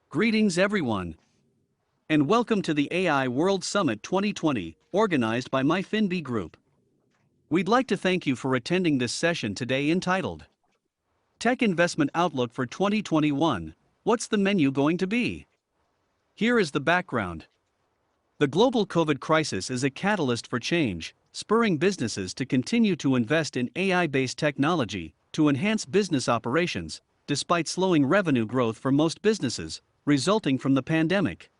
Greetings everyone, and welcome to the AI World Summit 2020, organized by MyFinB Group. We'd like to thank you for attending this session today entitled Tech Investment Outlook for 2021, What's the Menu Going to Be? Here is the background. The global COVID crisis is a catalyst for change, spurring businesses to continue to invest in AI-based technology to enhance business operations, despite slowing revenue growth for most businesses, resulting from the pandemic.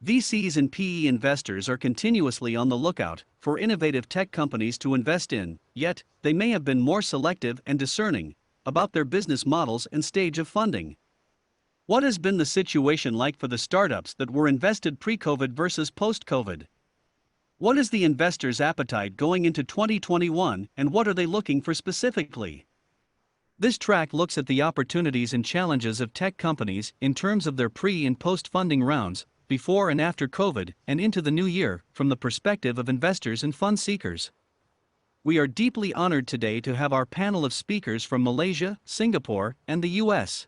VCs and PE investors are continuously on the lookout for innovative tech companies to invest in, yet, they may have been more selective and discerning about their business models and stage of funding. What has been the situation like for the startups that were invested pre-COVID versus post-COVID? What is the investors' appetite going into 2021, and what are they looking for specifically? This track looks at the opportunities and challenges of tech companies in terms of their pre- and post-funding rounds, before and after COVID, and into the new year, from the perspective of investors and fund seekers. We are deeply honored today to have our panel of speakers from Malaysia, Singapore, and the US.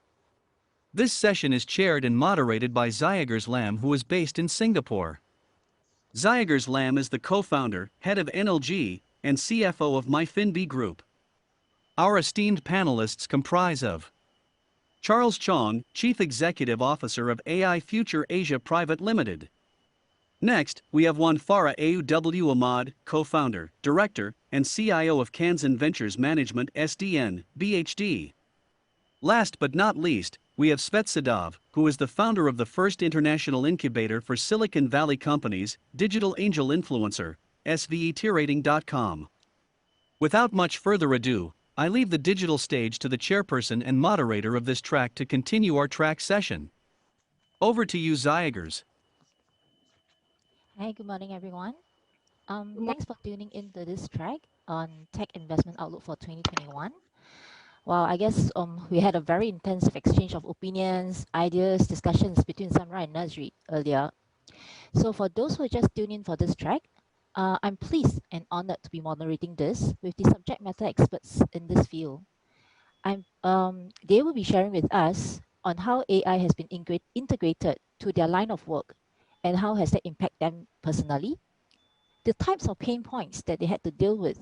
This session is chaired and moderated by CE.A.I, who is based in Singapore. CE.A.I is the co-founder, head of NLG, and CFO of MyFinB Group. Our esteemed panelists comprise of Charles Chong, Chief Executive Officer of AI Future Asia Private Limited. Next, we have Juan Farah AUW Ahmad, Co-founder, Director, and CIO of Kansan Ventures Management SDN, BHD. Last but not least, we have Svet Sadov, who is the founder of the first international incubator for Silicon Valley companies, Digital Angel Influencer, SVETrating.com. Without much further ado, I leave the digital stage to the chairperson and moderator of this track to continue our track session. Over to you, CE.A.I. Hi, good morning, everyone. Thanks for tuning into this track on Tech Investment Outlook for 2021. Well, I guess we had a very intensive exchange of opinions, ideas, discussions between Samra and Nazri earlier. So for those who are just tuning in for this track, I'm pleased and honored to be moderating this with the subject matter experts in this field. They will be sharing with us on how AI has been integrated to their line of work and how has that impacted them personally, the types of pain points that they had to deal with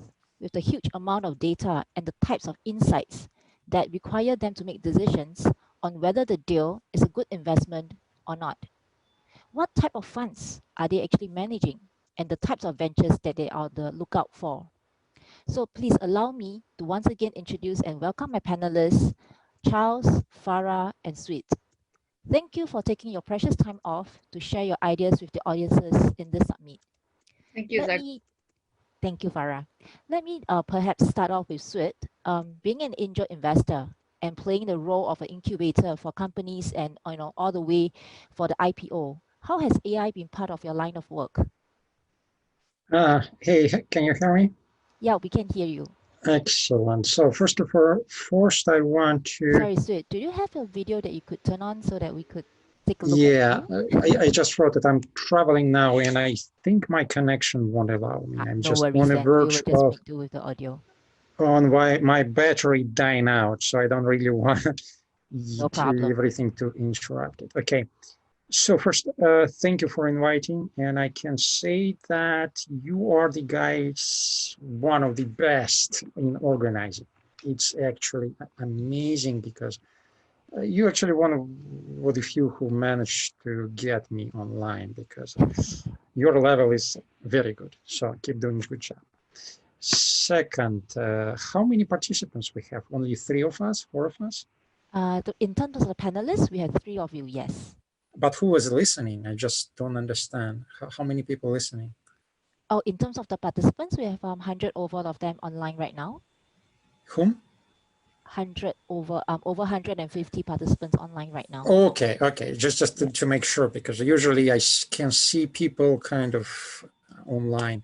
the huge amount of data and the types of insights that require them to make decisions on whether the deal is a good investment or not. What type of funds are they actually managing, and the types of ventures that they are on the lookout for. So please allow me to once again introduce and welcome my panelists, Charles, Farah, and Sweet. Thank you for taking your precious time off to share your ideas with the audiences in this summit. Thank you, Zach. Thank you, Farah. Let me perhaps start off with Sweet. Being an angel investor and playing the role of an incubator for companies and all the way for the IPO, how has AI been part of your line of work? Hey, can you hear me? Yeah, we can hear you. Excellent. So first, I want to... Sorry, Sweet, do you have a video that you could turn on so that we could take a look yeah, at it? I just wrote that I'm traveling now and I think my connection won't allow me. I'm no just worries, on the then. verge We will just of make do with the audio. on my battery dying out, so I don't really want everything to interrupt it. Okay. So first, thank you for inviting, and I can say that you are the guys, one of the best in organizing. It's actually amazing because you actually one of the few who managed to get me online because your level is very good. So keep doing a good job. Second, how many participants we have? Only 3 of us, 4 of us? In terms of the panelists, we have 3 of you, yes. But who was listening? I just don't understand. How many people listening? Oh, in terms of the participants, we have 100 over of them online right now. Whom? 100 over 150 participants online right now. Okay, just to make sure, because usually I can see people kind of online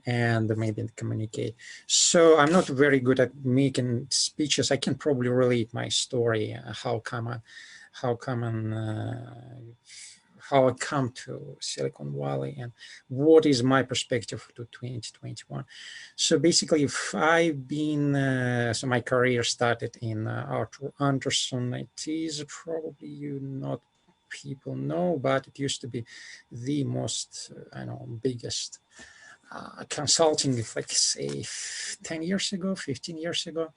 and maybe communicate. So I'm not very good at making speeches. I can probably relate my story, how I come to Silicon Valley and what is my perspective to 2021. So basically, I've been, so my career started in Arthur Andersen. It is probably you not people know, but it used to be the most, I know, biggest consulting, like say 10 years ago, 15 years ago.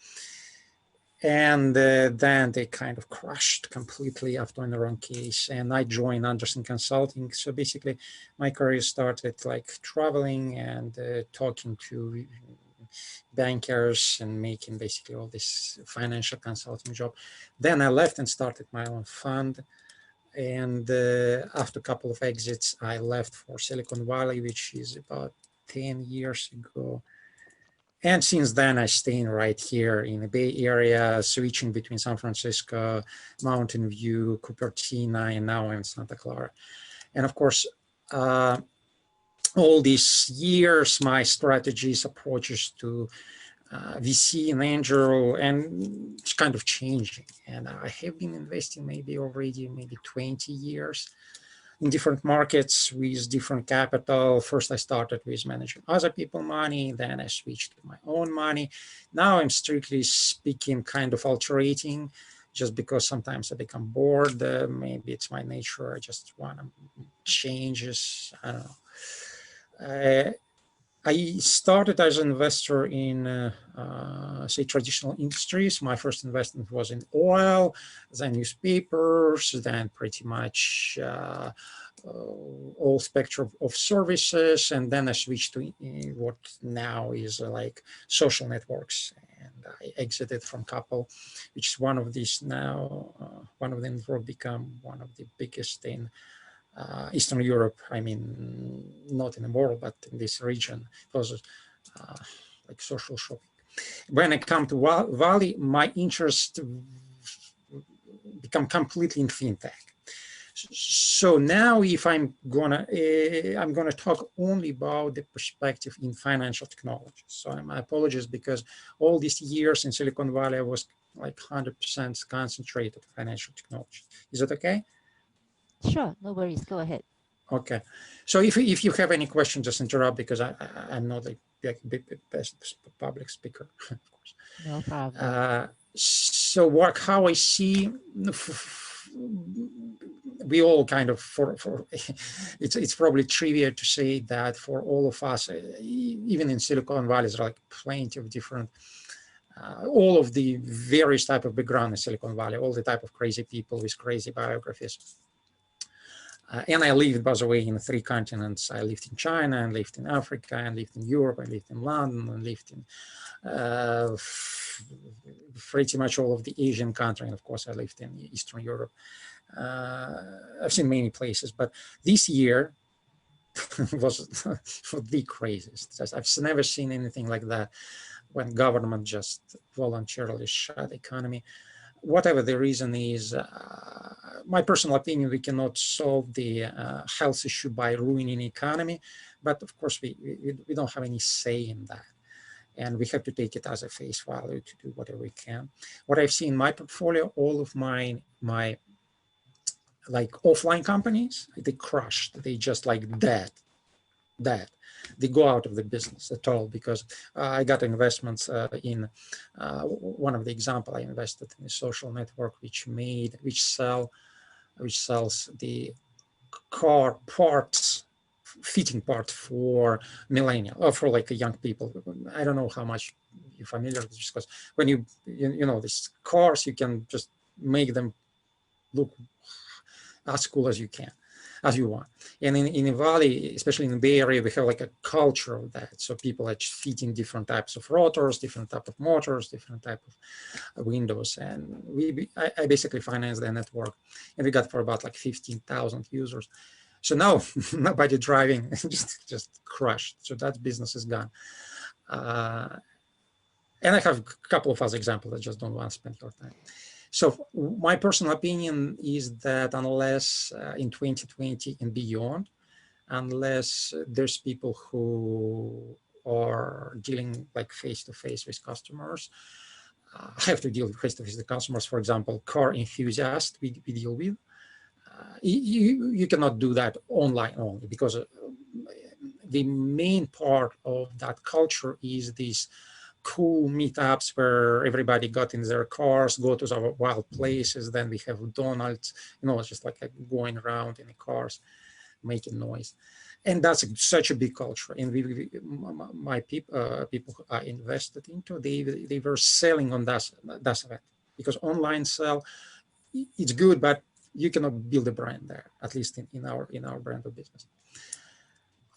And then they kind of crashed completely after in the wrong case. And I joined Anderson Consulting. So basically, my career started like traveling and talking to bankers and making basically all this financial consulting job. Then I left and started my own fund. And after a couple of exits, I left for Silicon Valley, which is about 10 years ago. And since then, I staying right here in the Bay Area, switching between San Francisco, Mountain View, Cupertino, and now I'm in Santa Clara. And of course, all these years, my strategies, approaches to VC and angel, and it's kind of changing. And I have been investing maybe 20 years in different markets with different capital. First, I started with managing other people's money, then I switched to my own money. Now I'm strictly speaking kind of alternating, just because sometimes I become bored. Maybe it's my nature. I just want to changes. I don't know. I started as an investor in, say, traditional industries. My first investment was in oil, then newspapers, then pretty much all spectrum of services. And then I switched to what now is like social networks. And I exited from couple, which is one of these now, one of them will become one of the biggest in Eastern Europe. I mean, not in the world, but in this region. It was like social shopping. When I come to Valley, my interest become completely in fintech. So now, if I'm gonna talk only about the perspective in financial technology. So my apologies, because all these years in Silicon Valley I was like 100% concentrated on financial technology. Is that okay? Sure, no worries. Go ahead. Okay, so if you have any questions, just interrupt, because I'm not like best public speaker, of course. No problem. So how I see, we all kind of it's probably trivial to say that for all of us, even in Silicon Valley, there's like plenty of different. All of the various type of background in Silicon Valley, all the type of crazy people with crazy biographies. And I lived, by the way, in 3 continents. I lived in China, and lived in Africa, and lived in Europe, I lived in London, and lived in pretty much all of the Asian countries. And of course, I lived in Eastern Europe. I've seen many places, but this year was the craziest. I've never seen anything like that, when government just voluntarily shut the economy. Whatever the reason is, my personal opinion, we cannot solve the health issue by ruining the economy, but of course we don't have any say in that. And we have to take it as a face value to do whatever we can. What I've seen in my portfolio, all of my like offline companies, they crushed, they just like dead. They go out of the business at all, because I got investments in one of the example. I invested in a social network which sells the car parts, fitting parts for millennial, or for like young people. I don't know how much you're familiar with this, because when you know these cars, you can just make them look as cool as you can, as you want. And in the Valley, especially in the Bay Area, we have like a culture of that. So people are fitting different types of rotors, different type of motors, different type of windows. And I basically financed the network, and we got for about like 15,000 users. So now nobody driving, just crushed. So that business is gone. And I have a couple of other examples. I just don't want to spend your time. So my personal opinion is that unless in 2020 and beyond, unless there's people who are dealing like face-to-face with customers, have to deal face-to-face with the customers. For example, car enthusiasts we deal with. You cannot do that online only, because the main part of that culture is this cool meetups where everybody got in their cars, go to the wild places. Then we have Donald's, it's just like going around in the cars, making noise. And that's such a big culture. And my people who I invested into, they were selling on that event, because online sell, it's good, but you cannot build a brand there, at least in our brand of business.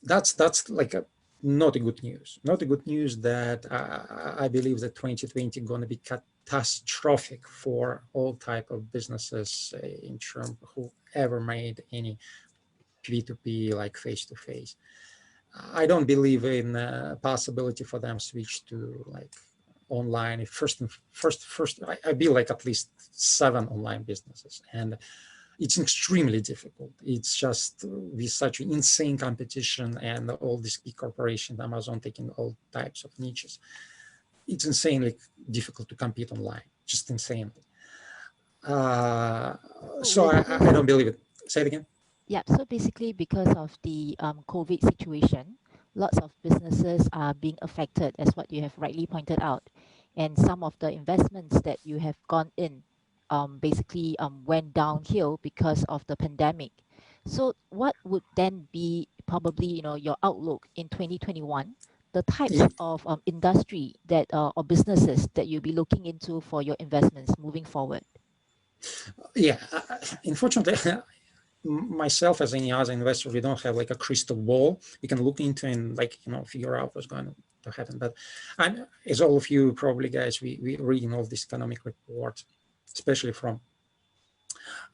That's like not a good news. Not a good news that I believe that 2020 is going to be catastrophic for all type of businesses in terms of whoever made any P2P, like face-to-face. I don't believe in possibility for them switch to like online. First, I build like at least 7 online businesses, and it's extremely difficult. It's just with such insane competition and all these big corporations, Amazon taking all types of niches. It's insanely difficult to compete online, just insanely. So I don't believe it. Say it again. Yeah, so basically because of the COVID situation, lots of businesses are being affected, as what you have rightly pointed out. And some of the investments that you have gone in basically went downhill because of the pandemic. So what would then be probably, your outlook in 2021, the types of industry that or businesses that you'll be looking into for your investments moving forward? Yeah, unfortunately, myself as any other investor, we don't have like a crystal ball we can look into and like figure out what's going to happen. But as all of you probably guys, we reading all these economic reports, especially from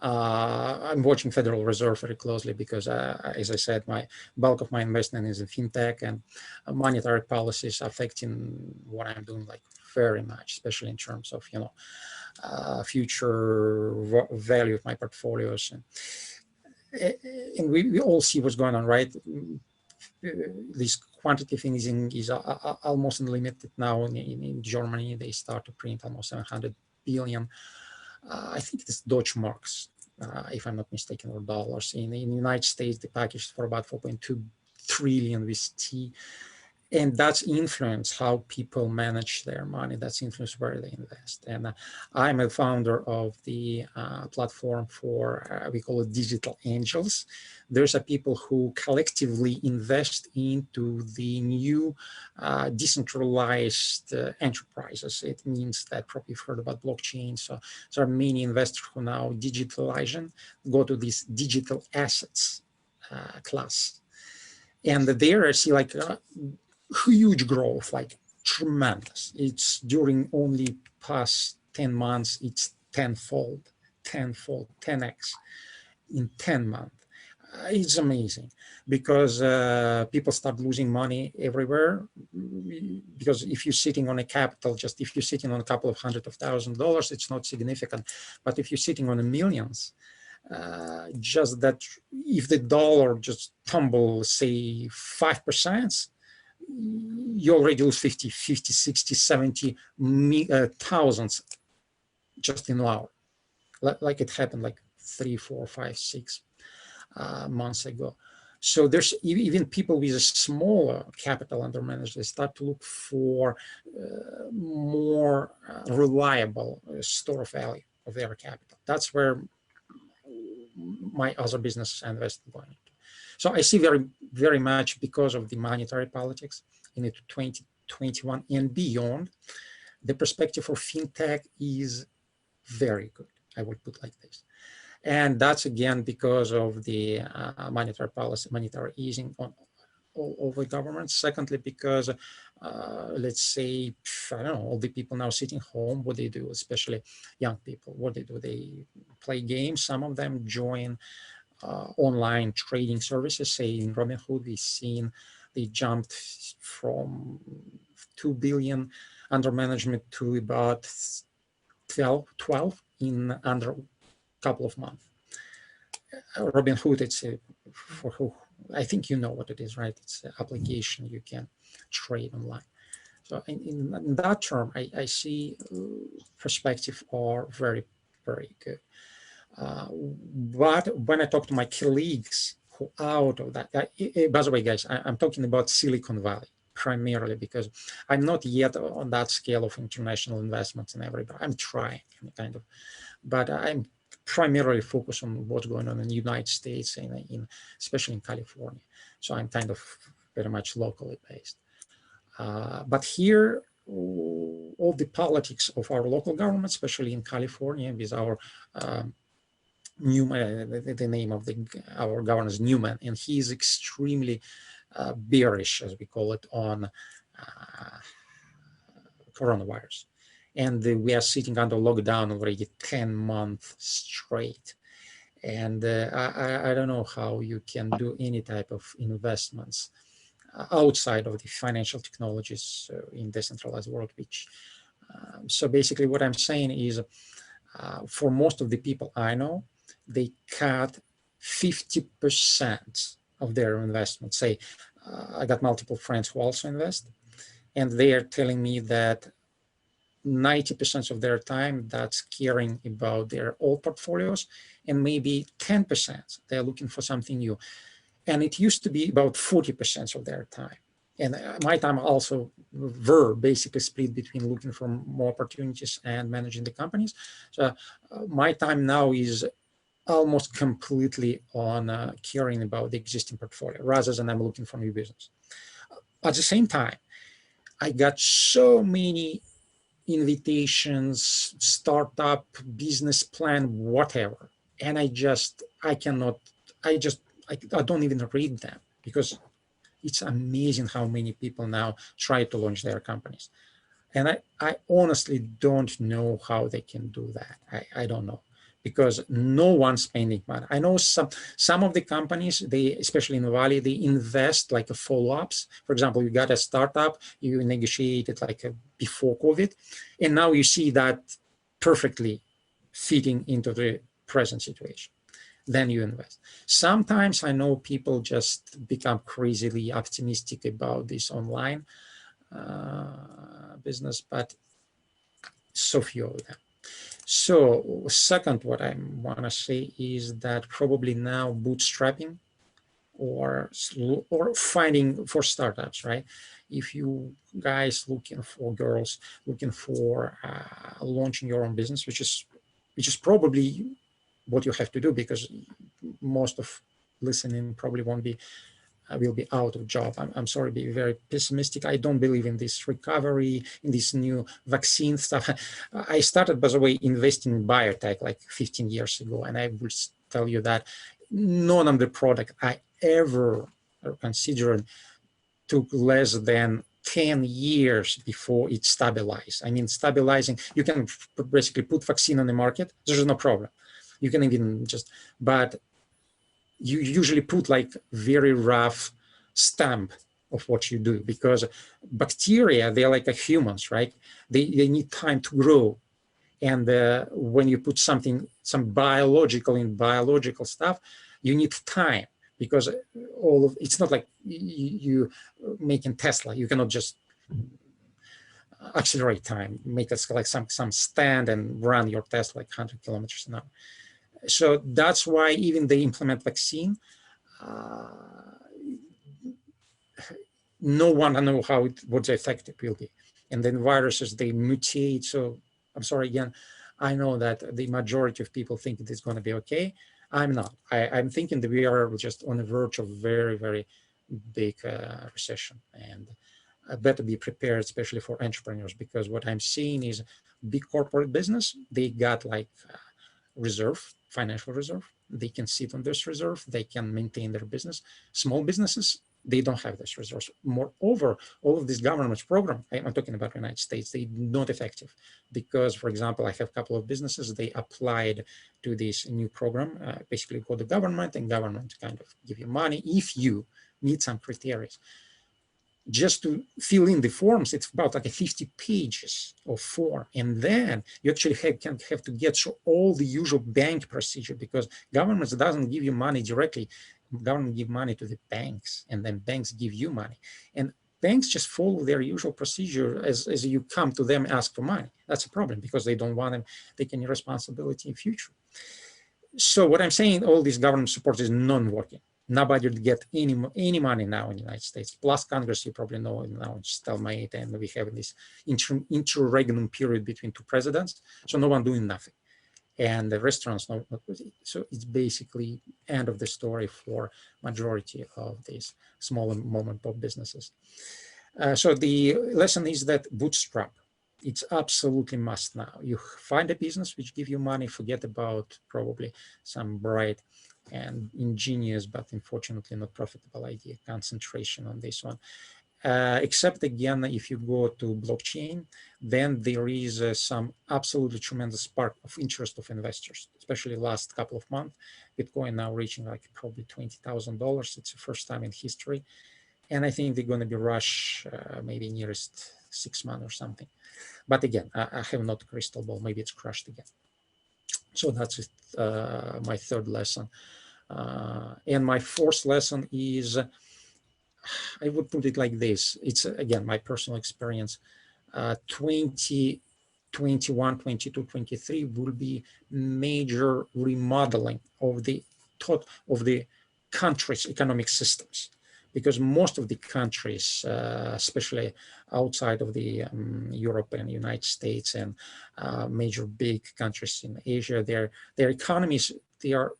I'm watching Federal Reserve very closely because as I said, my bulk of my investment is in fintech, and monetary policies affecting what I'm doing like very much, especially in terms of future value of my portfolios. And we all see what's going on, right? This quantitative easing is almost unlimited now in Germany. They start to print almost 700 billion. I think it's Deutschmarks, if I'm not mistaken, or dollars. In the United States, the package is for about 4.2 trillion with T. And that's influence how people manage their money. That's influence where they invest. And I'm a founder of the platform for, we call it Digital Angels. There's a people who collectively invest into the new decentralized enterprises. It means that probably you've heard about blockchain. So there are many investors who now digitalizing, go to this digital assets class. And there I see like huge growth, like tremendous. It's during only past 10 months, it's tenfold, 10x in 10 months. It's amazing because people start losing money everywhere. Because if you're sitting on a capital, just if you're sitting on a couple of $100,000, it's not significant. But if you're sitting on millions, just that if the dollar just tumbles, say 5%, you already lose 50, 60, 70 thousands just in an hour. Like it happened like 3, 4, 5, 6 months ago. So there's even people with a smaller capital under management, they start to look for more reliable store of value of their capital. That's where my other businesses I invest going into. So I see very, very much because of the monetary politics in 2021 and beyond, the perspective for fintech is very good, I would put like this. And that's again because of the monetary policy, monetary easing on all over governments. Secondly, because let's say, I don't know, all the people now sitting home, what they do, especially young people, what they do, they play games. Some of them join online trading services, say in Robinhood, we've seen they jumped from 2 billion under management to about 12 in under a couple of months. Robinhood, it's for who, I think you know what it is, right? It's an application you can trade online. So in that term, I see perspective are very, very good. But when I talk to my colleagues who out of that, by the way, guys, I'm talking about Silicon Valley, primarily because I'm not yet on that scale of international investments and everybody. I'm trying kind of, but I'm primarily focused on what's going on in the United States and especially in California. So I'm kind of very much locally based. But here, all the politics of our local government, especially in California, with our Newman, the name of our governor is Newman, and he is extremely bearish, as we call it, on coronavirus. And we are sitting under lockdown already 10 months straight. And I don't know how you can do any type of investments outside of the financial technologies in decentralized world, which, so basically what I'm saying is for most of the people I know, they cut 50% of their investment. Say, I got multiple friends who also invest, and they are telling me that 90% of their time that's caring about their old portfolios, and maybe 10% they're looking for something new. And it used to be about 40% of their time. And my time also were basically split between looking for more opportunities and managing the companies. So my time now is almost completely on caring about the existing portfolio rather than I'm looking for new business. At the same time, I got so many invitations, startup, business plan, whatever. And I don't even read them because it's amazing how many people now try to launch their companies. And I honestly don't know how they can do that. I don't know, because no one's spending money. I know some of the companies, they, especially in the Valley, they invest like a follow-ups. For example, you got a startup, you negotiated like before COVID, and now you see that perfectly fitting into the present situation. Then you invest. Sometimes I know people just become crazily optimistic about this online business, but so few of them. So second, what I want to say is that probably now bootstrapping or finding for startups, right? If you guys looking for girls, looking for launching your own business, which is probably what you have to do, because most of listening probably won't be will be out of job. I'm sorry, be very pessimistic. I don't believe in this recovery, in this new vaccine stuff. I started, by the way, investing in biotech like 15 years ago, and I will tell you that none of the product I ever considered took less than 10 years before it stabilized. I mean, stabilizing, you can basically put vaccine on the market, there's no problem. You can even just, but you usually put like very rough stamp of what you do, because bacteria, they're like humans, right? They need time to grow. And when you put some biological stuff, you need time, because it's not like you making Tesla. You cannot just accelerate time, make it like some stand and run your Tesla like 100 kilometers an hour. So that's why even they implement vaccine, no one knows what the effect will be. And then viruses, they mutate. So I'm sorry, again, I know that the majority of people think it is going to be okay. I'm not. I'm thinking that we are just on the verge of very, very big recession. And I better be prepared, especially for entrepreneurs, because what I'm seeing is big corporate business, they got like reserve, financial reserve. They can sit on this reserve. They can maintain their business. Small businesses, they don't have this resource. Moreover, all of these government programs, I'm talking about the United States, they're not effective because, for example, I have a couple of businesses, they applied to this new program, basically called the government, and government kind of give you money if you meet some criteria. Just to fill in the forms, it's about like 50 pages of form. And then you actually have to get through all the usual bank procedure, because government doesn't give you money directly. Government give money to the banks, and then banks give you money. And banks just follow their usual procedure as you come to them, ask for money. That's a problem, because they don't want them taking responsibility in future. So what I'm saying, all this government support is non-working. Nobody will get any money now in the United States. Plus Congress, you probably know now it's stalemate, and we have this interregnum period between two presidents, so no one doing nothing. And the restaurants, so it's basically end of the story for majority of these small and mom and pop businesses. So the lesson is that bootstrap, it's absolutely must now. You find a business which give you money, forget about probably some bright and ingenious, but unfortunately not profitable idea, concentration on this one. Except again, if you go to blockchain, then there is some absolutely tremendous spark of interest of investors, especially last couple of months. Bitcoin now reaching like probably $20,000. It's the first time in history. And I think they're going to be rush maybe nearest 6 months or something. But again, I have not crystal ball. Maybe it's crushed again. So that's it, my third lesson. And my fourth lesson is, I would put it like this. It's, again, my personal experience. 2021, 22, 23 will be major remodeling of the country's economic systems. Because most of the countries, especially outside of the Europe and United States and major big countries in Asia, their economies, they are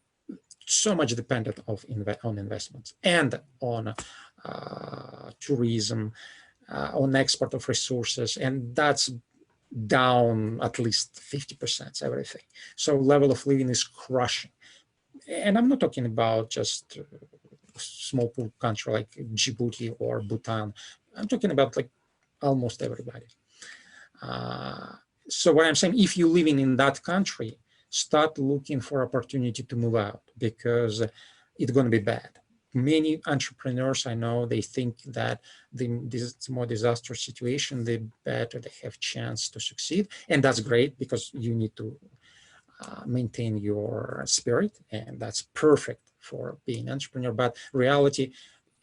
so much dependent on investments and on tourism, on export of resources, and that's down at least 50%, everything. So level of living is crushing. And I'm not talking about just small poor country like Djibouti or Bhutan. I'm talking about like almost everybody. So what I'm saying, if you're living in that country, start looking for opportunity to move out, because it's going to be bad. Many entrepreneurs I know, they think that this more disastrous situation, the better they have chance to succeed. And that's great, because you need to maintain your spirit, and that's perfect for being an entrepreneur. But reality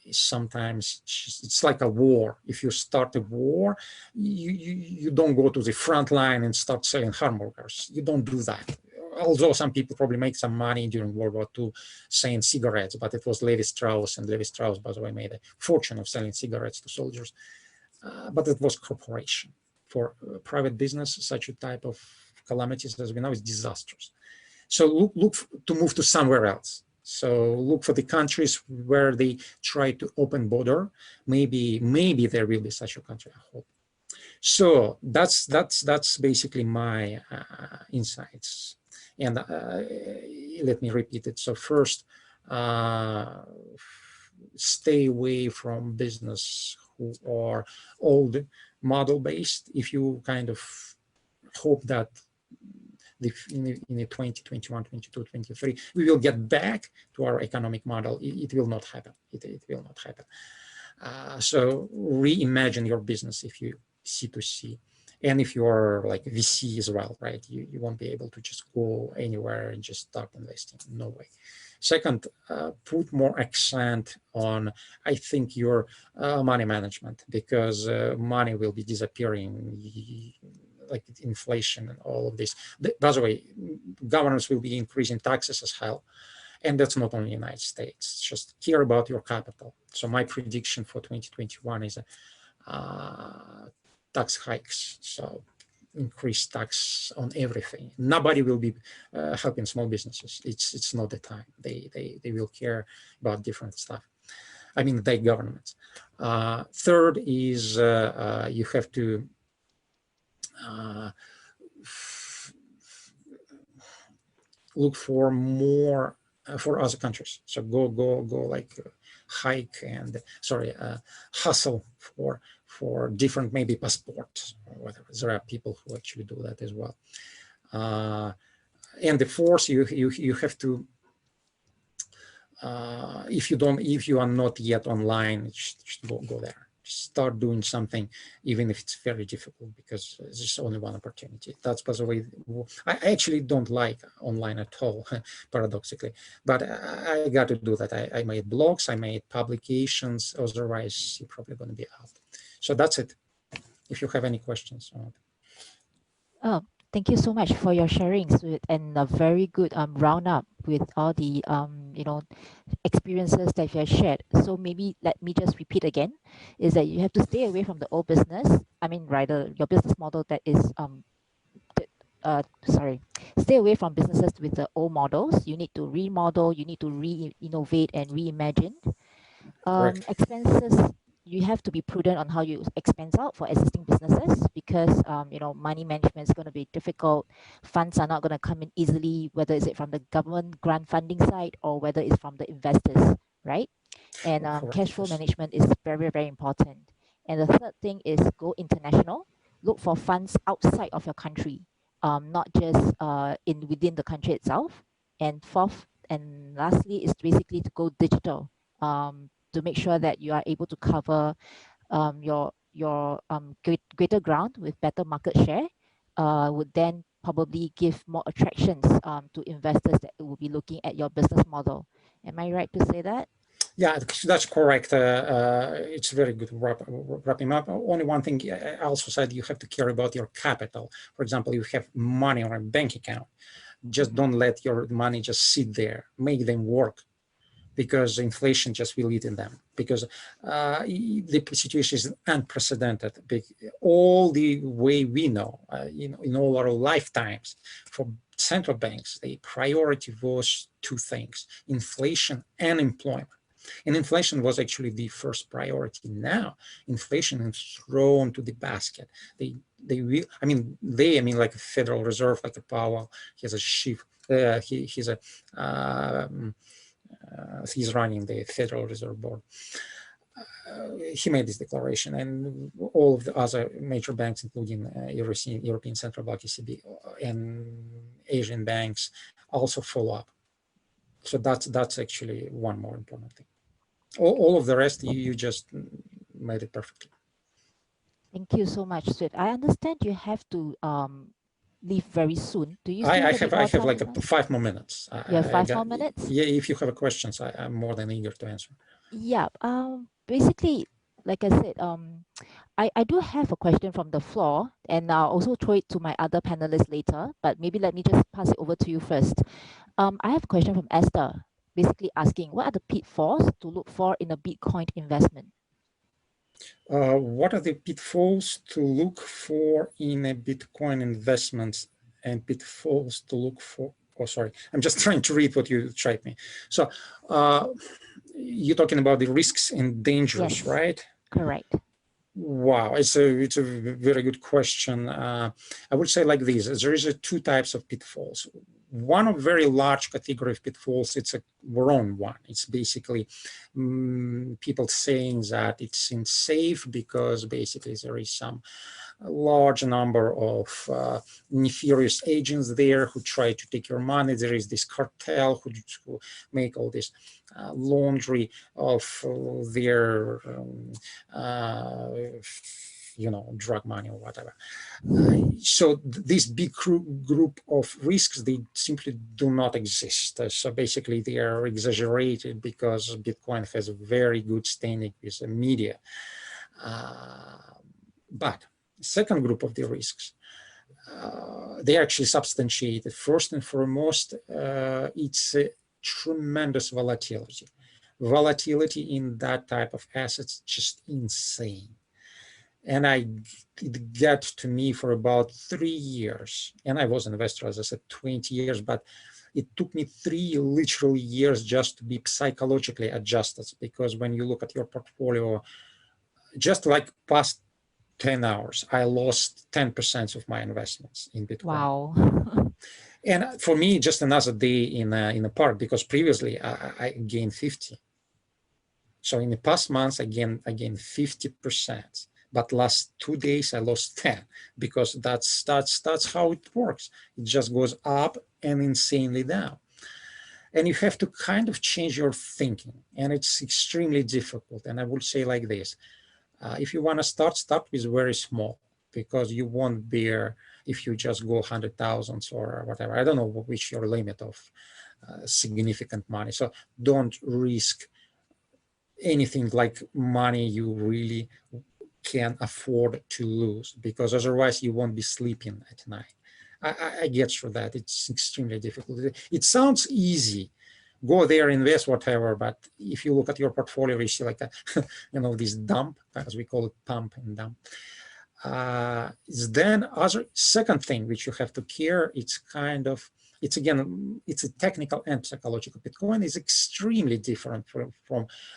is sometimes it's like a war. If you start a war, you don't go to the front line and start selling hamburgers. You don't do that. Although some people probably make some money during World War II selling cigarettes, but it was Levi Strauss, and Levi Strauss, by the way, made a fortune of selling cigarettes to soldiers. But it was corporation. For private business, such a type of calamities as we know is disastrous. So look to move to somewhere else. So look for the countries where they try to open border. Maybe there will be such a country, I hope. So that's basically my insights. And let me repeat it. So first, stay away from business who are old model based. If you kind of hope that in the 2021, 22, 23, we will get back to our economic model, it will not happen. It will not happen. So reimagine your business if you C2C. And if you are like VC as well, right? You won't be able to just go anywhere and just start investing. No way. Second, put more accent on, I think, your money management, because money will be disappearing, like inflation and all of this. By the way, governments will be increasing taxes as hell. And that's not only the United States. Just care about your capital. So my prediction for 2021 is tax hikes. So increased tax on everything. Nobody will be helping small businesses. It's not the time. They will care about different stuff. I mean, the governments. Third is you have to look for more for other countries. So go like hike and hustle for different maybe passports or whatever. There are people who actually do that as well. And the fourth, you have to if you are not yet online, just go there. Start doing something, even if it's very difficult, because there's only one opportunity. That's, by the way, I actually don't like online at all, paradoxically, but I got to do that. I made blogs, I made publications, otherwise you're probably going to be out. So that's it. If you have any questions. Thank you so much for your sharing, Sweet, and a very good roundup with all the experiences that you have shared. So maybe let me just repeat again, is that you have to stay away from the old business. I mean, rather your business model that is stay away from businesses with the old models. You need to remodel, you need to re-innovate and reimagine. Expenses, you have to be prudent on how you expense out for existing businesses because money management is going to be difficult. Funds are not going to come in easily, whether it's from the government grant funding side or whether it's from the investors, right? And cash flow management is very, very important. And the third thing is go international. Look for funds outside of your country, not just within the country itself. And fourth and lastly is basically to go digital. To make sure that you are able to cover your greater ground with better market share, would then probably give more attractions to investors that will be looking at your business model. Am I right to say that? Yeah, that's correct. It's very good wrapping up. Only one thing I also said, you have to care about your capital. For example, you have money on a bank account. Just don't let your money just sit there. Make them work, because inflation just will eat in them. Because the situation is unprecedented. All the way we know, in all our lifetimes, for central banks, the priority was two things: inflation and employment. And inflation was actually the first priority. Now, inflation is thrown to the basket. They mean like a Federal Reserve, like a Powell. He has a chief. He's running the Federal Reserve Board. He made this declaration, and all of the other major banks, including European Central Bank, ECB, and Asian banks, also follow up. So that's actually one more important thing. All of the rest, you just made it perfectly. Thank you so much, Sweet. I understand you have to leave very soon. Do you still I have like 5 more minutes. You have 5 more minutes? Yeah, if you have questions, I'm more than eager to answer. Yeah. Basically, like I said, I do have a question from the floor, and I'll also throw it to my other panelists later, but maybe let me just pass it over to you first. I have a question from Esther, basically asking, what are the pitfalls to look for in a Bitcoin investment? What are the pitfalls to look for in a Bitcoin investment, and pitfalls to look for? Oh, sorry, I'm just trying to read what you typed me. So you're talking about the risks and dangers, yes, right? Correct. Wow, it's a very good question. I would say like this: there is two types of pitfalls. One of very large category of pitfalls, it's a wrong one. It's basically people saying that it's unsafe because basically there is some large number of nefarious agents there who try to take your money. There is this cartel who make all this laundry of their drug money or whatever. So this big group of risks, they simply do not exist. So basically they are exaggerated because Bitcoin has a very good standing with the media. But second group of the risks, they actually substantiated. First and foremost, it's a tremendous volatility. Volatility in that type of assets, just insane. And it got to me for about 3 years. And I was an investor, as I said, 20 years, but it took me 3 literal years just to be psychologically adjusted. Because when you look at your portfolio, just like past 10 hours, I lost 10% of my investments in Bitcoin. Wow. And for me, just another day in the park, because previously I gained 50. So in the past months, I gained 50%. But last 2 days, I lost 10, because that's how it works. It just goes up and insanely down. And you have to kind of change your thinking. And it's extremely difficult. And I would say like this. If you want to start with very small, because you won't bear if you just go 100,000 or whatever. I don't know which your limit of significant money. So don't risk anything like money you really can afford to lose, because otherwise you won't be sleeping at night. I get through that. It's extremely difficult. It sounds easy. Go there, invest, whatever. But if you look at your portfolio, you see like a, you know, this dump, as we call it, pump and dump. Then other second thing which you have to care, it's kind of, it's again, it's a technical and psychological. Bitcoin is extremely different from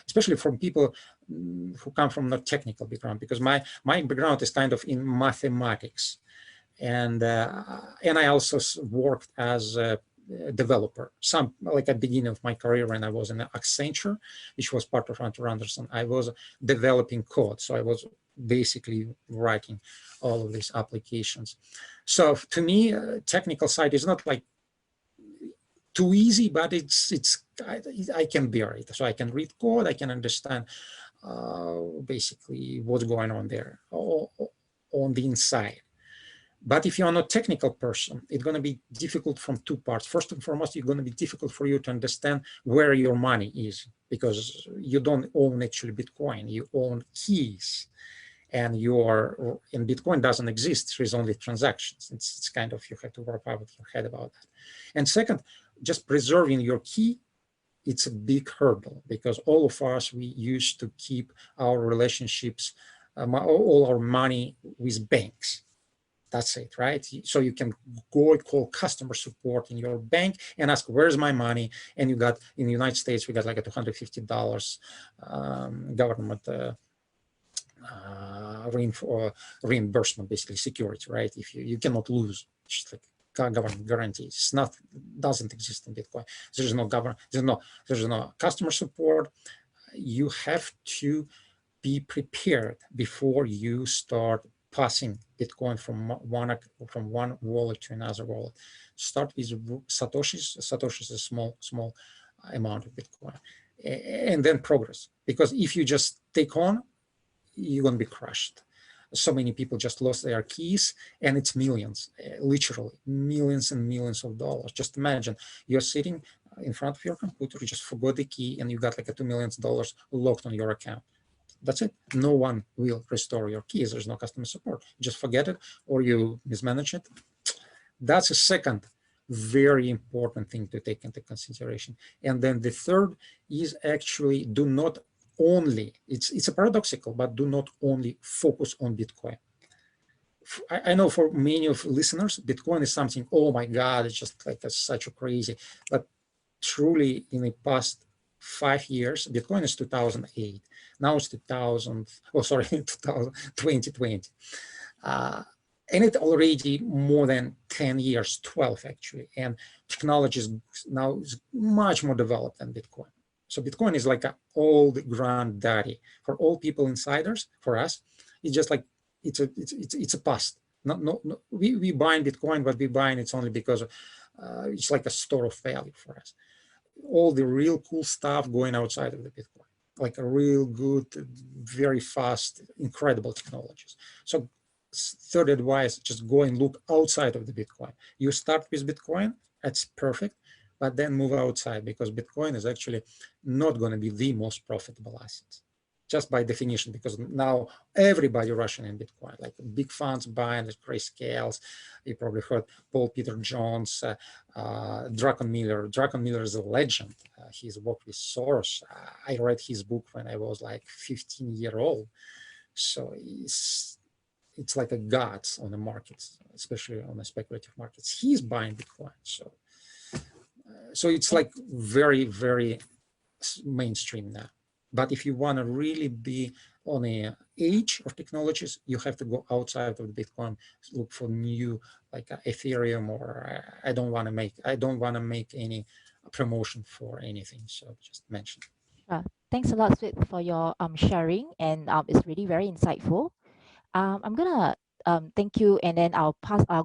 especially from people who come from not technical background, because my background is kind of in mathematics. And I also worked as a developer. Some like at the beginning of my career when I was in Accenture, which was part of Hunter Anderson, I was developing code. So I was basically writing all of these applications. So to me, technical side is not like too easy, but I can bear it. So I can read code, I can understand basically what's going on there on the inside. But if you're not a technical person, it's going to be difficult from two parts. First and foremost, it's going to be difficult for you to understand where your money is, because you don't own actually Bitcoin, you own keys. And Bitcoin doesn't exist, there is only transactions. It's kind of, you have to work out with your head about that. And second, just preserving your key, it's a big hurdle, because all of us, we used to keep our relationships, all our money with banks. That's it, right? So you can go call customer support in your bank and ask, where's my money? And you got, in the United States, we got like a $250 government reimbursement, basically security, right? If you cannot lose, just like government guarantees. It's not, doesn't exist in Bitcoin. There's no government, there's no customer support. You have to be prepared before you start passing Bitcoin from one wallet to another wallet. Start with Satoshis. Satoshis is a small amount of Bitcoin, and then progress. Because if you just take on, you're going to be crushed. So many people just lost their keys, and it's millions, literally millions and millions of dollars. Just imagine you're sitting in front of your computer, you just forgot the key, and you got like a $2 million locked on your account. That's it. No one will restore your keys. There's no customer support. You just forget it, or you mismanage it. That's a second very important thing to take into consideration. And then the third is actually do not only, it's a paradoxical, but do not only focus on Bitcoin. I know for many of listeners, Bitcoin is something, oh my God, it's just like such a crazy, but truly in the past 5 years, Bitcoin is 2008. Now it's 2020. And it already more than 10 years, 12 actually. And technology is now much more developed than Bitcoin. So Bitcoin is like an old granddaddy. For all people insiders, for us, it's just like, it's a past. We buying Bitcoin, but we buying it's only because it's like a store of value for us. All the real cool stuff going outside of the Bitcoin, like a real good, very fast, incredible technologies. So third advice, just go and look outside of the Bitcoin. You start with Bitcoin, that's perfect, but then move outside, because Bitcoin is actually not going to be the most profitable asset, just by definition, because now everybody rushing in Bitcoin, like big funds buying the grayscales. You probably heard Paul Peter Jones, Druckenmiller. Druckenmiller is a legend. He's worked with Soros. I read his book when I was like 15-year-old. So it's like a god on the markets, especially on the speculative markets. He's buying Bitcoin. So it's like very, very mainstream now. But if you want to really be on the edge of technologies, you have to go outside of the Bitcoin, look for new, like Ethereum, or I don't want to make any promotion for anything. So just mention. Thanks a lot, Sweet, for your sharing, and it's really very insightful. I'm gonna thank you, and then I'll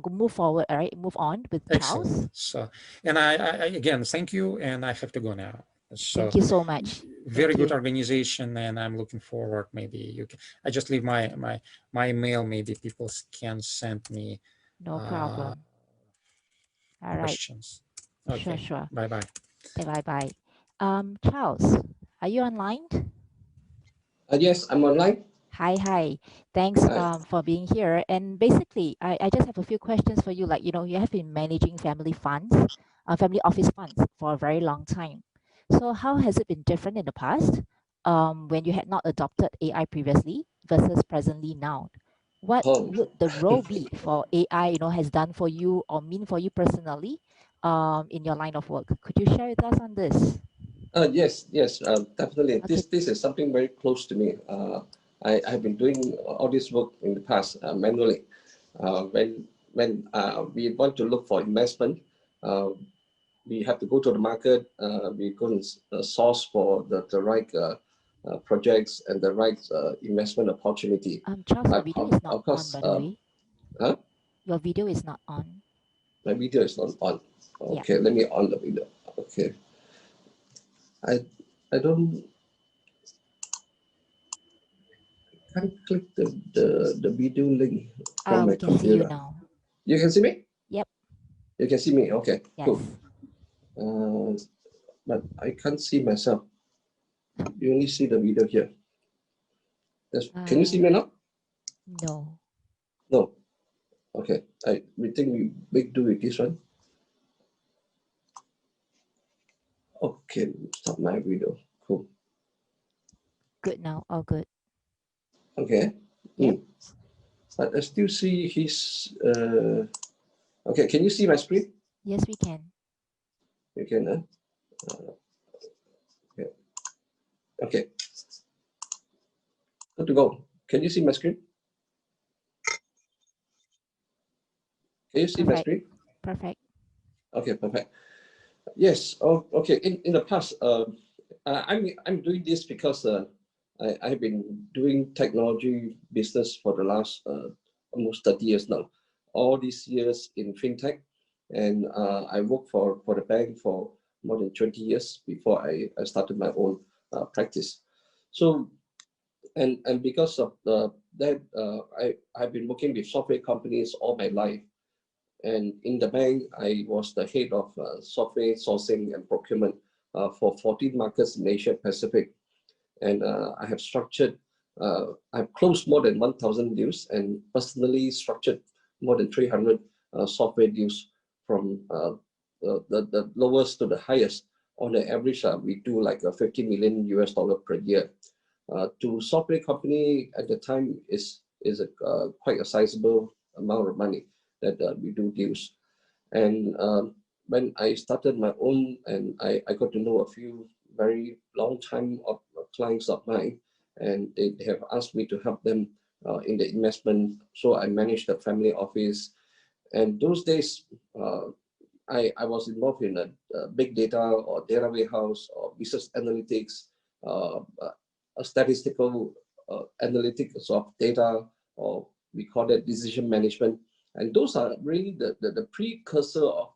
move forward. All right, move on with Excellent. Charles. So, and I again thank you, and I have to go now. So, thank you so much. Very good organization, and I'm looking forward. Maybe you can. I just leave my email. Maybe people can send me. No problem. All right. Questions. Okay. Sure. Bye bye. Bye. Charles, are you online? Yes, I'm online. Hi. Thanks for being here. And basically, I just have a few questions for you. Like, you have been managing family funds, family office funds for a very long time. So how has it been different in the past when you had not adopted AI previously versus presently now? What would the role be for AI, has done for you or mean for you personally in your line of work? Could you share with us on this? Yes, definitely. Okay. This is something very close to me. I have been doing all this work in the past manually. When we want to look for investment, we have to go to the market. We go and source for the right projects and the right investment opportunity. Charles, your video is not of course, on, by the way. Huh? Your video is not on. My video is not on. Okay, Yeah. let me on the video. Okay. I don't can't click the video link from my We can see you computer. now. You can see me? Yep. You can see me. Okay. Yes. Cool. But I can't see myself. You only see the video here. Can you see me now? No. No. Okay. We think we make do with this one. Okay. Stop my video. Cool. Good now. All good. Okay. Yep. But I still see his. Okay. Can you see my screen? Yes, we can. You can. Okay. Okay. Good to go. Can you see my screen? Can you see my screen? Perfect. Okay, perfect. Yes. Oh, okay. In the past, I'm doing this because I've been doing technology business for the last almost 30 years now. All these years in fintech, and I worked for the bank for more than 20 years before I started my own practice. So, and because of that, I've been working with software companies all my life. And in the bank, I was the head of software sourcing and procurement for 14 markets in Asia Pacific. And I have I've closed more than 1,000 deals and personally structured more than 300 software deals from the lowest to the highest. On the average, we do like $50 million per year. To software company at the time is quite a sizable amount of money that we do deals. And when I started my own, and I got to know a few very long time of clients of mine, and they have asked me to help them in the investment. So I managed the family office. And those days, I was involved in a big data or data warehouse or business analytics, a statistical analytics of data, or we call it decision management. And those are really the precursor of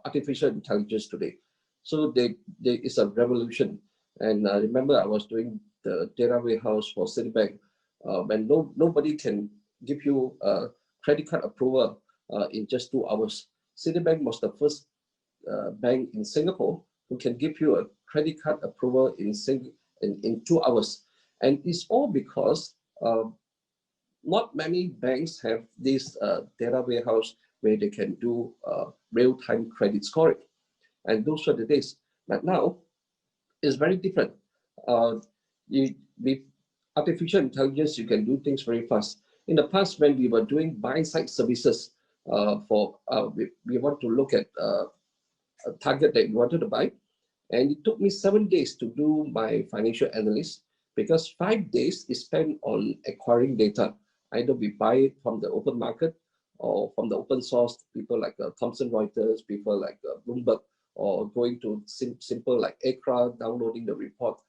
artificial intelligence today. So there is a revolution. And remember, I was doing the data warehouse for Citibank when nobody can give you a credit card approval in just 2 hours. Citibank was the first bank in Singapore who can give you a credit card approval in 2 hours. And it's all because not many banks have this data warehouse where they can do real-time credit scoring. And those were the days. But now it's very different. With artificial intelligence, you can do things very fast. In the past, when we were doing buy-side services we want to look at a target that we wanted to buy, and it took me 7 days to do my financial analysis, because 5 days is spent on acquiring data. Either we buy it from the open market or from the open source, people like Thomson Reuters, people like Bloomberg, or going to simple like ACRA, downloading the report.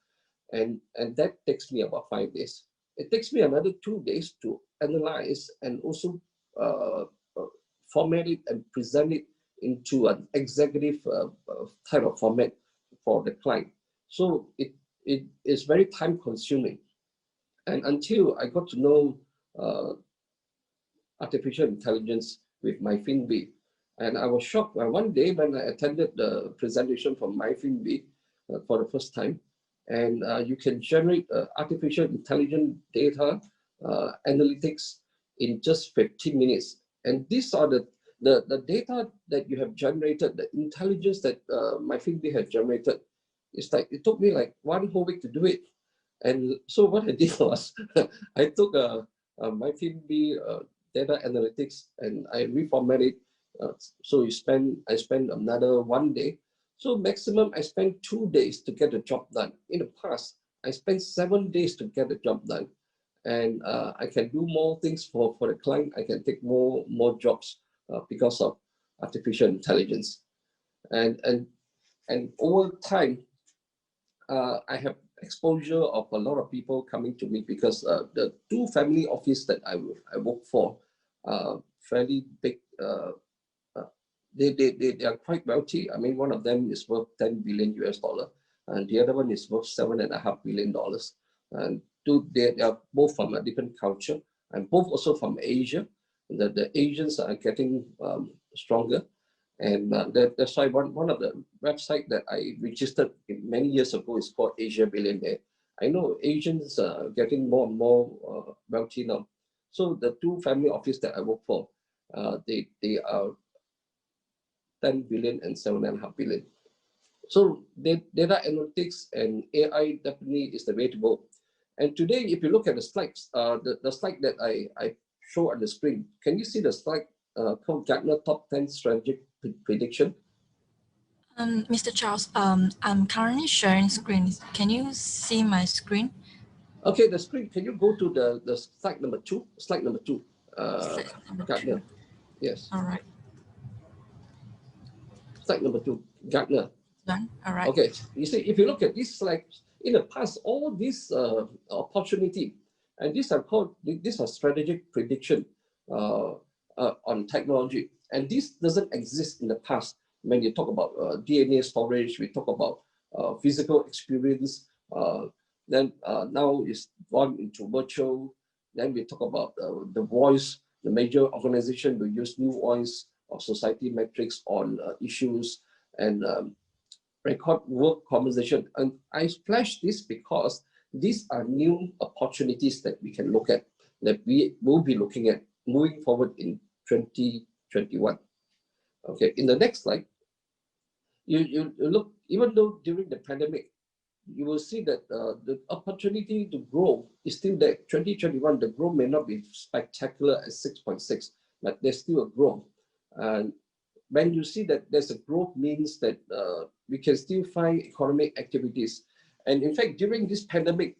And that takes me about 5 days. It takes me another 2 days to analyze and also format it and present it into an executive type of format for the client. So it is very time consuming. And until I got to know artificial intelligence with MyFinB, and I was shocked one day when I attended the presentation from MyFinB for the first time, and you can generate artificial intelligence data analytics in just 15 minutes. And these are the data that you have generated, the intelligence that MyFinB has generated. It's like, it took me like 1 whole week to do it. And so what I did was, I took MyFinB data analytics and I reformatted it. So I spent another 1 day. So maximum I spent 2 days to get the job done. In the past, I spent 7 days to get the job done. And I can do more things for the client. I can take more jobs because of artificial intelligence. And over time, I have exposure of a lot of people coming to me because the 2 family office that I work for, fairly big. They are quite wealthy. I mean, one of them is worth $10 billion US, and the other one is worth $7.5 billion. And they are both from a different culture, and both also from Asia. The Asians are getting stronger, and that's why one of the websites that I registered many years ago is called Asia Billionaire. I know Asians are getting more and more wealthy now. So the 2 family office that I work for, they are 10 billion and 7.5 billion. So data analytics and AI definitely is the way to go. And today, if you look at the slides, the slide that I show on the screen, can you see the slide called Gartner Top 10 Strategic Prediction? Mr. Charles, I'm currently sharing screen. Can you see my screen? Okay, the screen. Can you go to the slide number 2? Slide number 2. Slide number Gartner. 2. Yes. All right. Slide number 2. Gartner. Done. All right. Okay. You see, if you look at this slide, in the past, all this opportunity, and these are strategic prediction on technology, and this doesn't exist in the past. When you talk about DNA storage, we talk about physical experience. Then now it's gone into virtual. Then we talk about the voice. The major organization will use new voice or society metrics on issues and record work conversation. And I flash this because these are new opportunities that we can look at, that we will be looking at moving forward in 2021. Okay, in the next slide, you look, even though during the pandemic, you will see that the opportunity to grow is still there. 2021, the growth may not be spectacular at 6.6, but there's still a growth. And when you see that there's a growth, means that we can still find economic activities. And in fact, during this pandemic,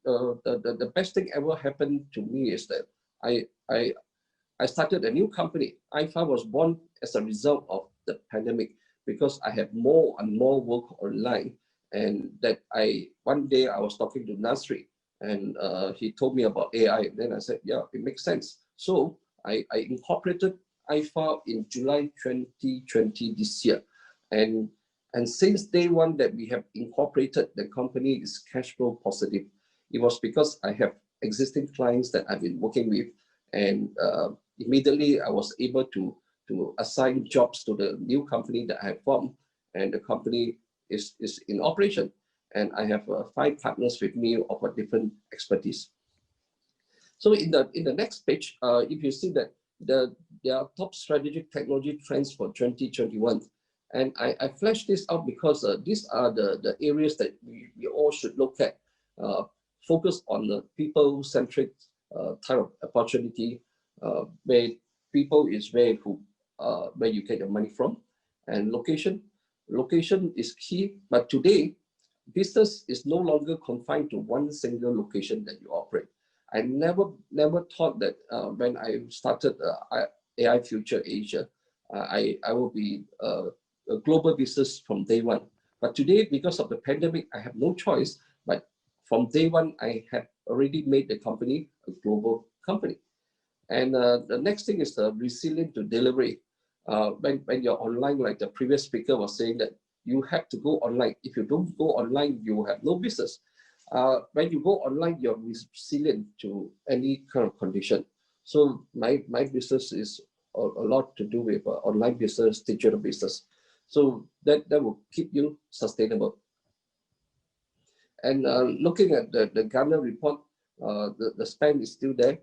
the best thing ever happened to me is that I started a new company. iFi was born as a result of the pandemic because I have more and more work online. And that one day I was talking to Nasri, and he told me about AI. Then I said, yeah, it makes sense. So I incorporated iFi in July 2020 this year. And since day one that we have incorporated, the company is cash flow positive. It was because I have existing clients that I've been working with, and immediately I was able to assign jobs to the new company that I have formed, and the company is in operation. And I have 5 partners with me of a different expertise. So in the next page, if you see that there are top strategic technology trends for 2021. And I flashed this out because these are the areas that we all should look at. Focus on the people-centric type of opportunity, where people is where you get your money from. And location is key. But today, business is no longer confined to one single location that you operate. I never thought that when I started AI Future Asia, I will be a global business from day one. But today, because of the pandemic, I have no choice. But from day one, I have already made the company a global company. And the next thing is the resilient to delivery. When you're online, like the previous speaker was saying, that you have to go online. If you don't go online, you have no business. When you go online, you're resilient to any kind of condition. So my business is a lot to do with online business, digital business. So that will keep you sustainable. And looking at the Gartner report, the spend is still there.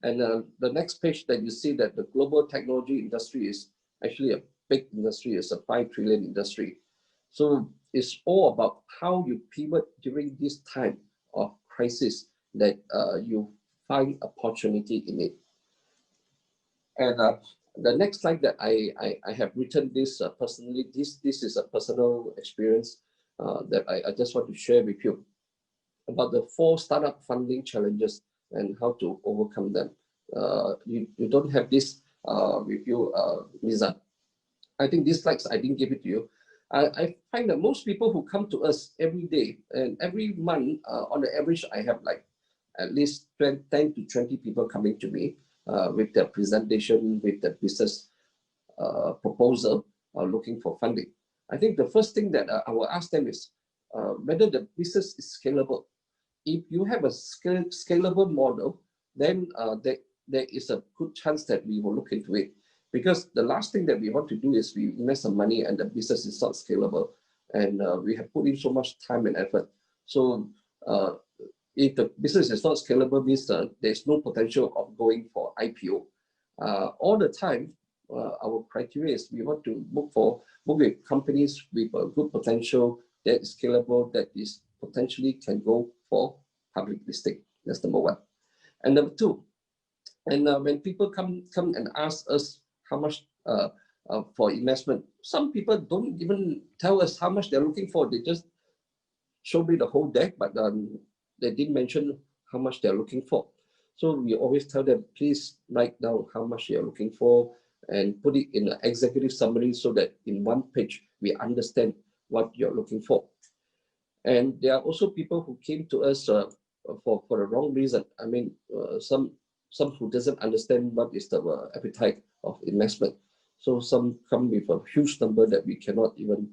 And the next page that you see that the global technology industry is actually a big industry, it's a 5 trillion industry. So it's all about how you pivot during this time of crisis that you find opportunity in it. And the next slide that I have written this personally, this is a personal experience that I just want to share with you about the 4 startup funding challenges and how to overcome them. You don't have this with you, Lisa. I think these slides, I didn't give it to you. I find that most people who come to us every day and every month, on the average, I have like at least 10 to 20 people coming to me with their presentation, with the business proposal, looking for funding. I think the first thing that I will ask them is whether the business is scalable. If you have a scalable model, then there is a good chance that we will look into it. Because the last thing that we want to do is we invest some money and the business is not scalable. And we have put in so much time and effort. So if the business is not scalable, means there's no potential of going for IPO. All the time, our criteria is we want to book with companies with a good potential that is scalable, that is potentially can go for public listing. That's number 1. And number 2, and when people come and ask us how much for investment, some people don't even tell us how much they're looking for. They just show me the whole deck, but they didn't mention how much they're looking for. So we always tell them, please write down how much you're looking for and put it in an executive summary so that in 1 page, we understand what you're looking for. And there are also people who came to us for the wrong reason. I mean, some who doesn't understand what is the appetite of investment. So some come with a huge number that we cannot even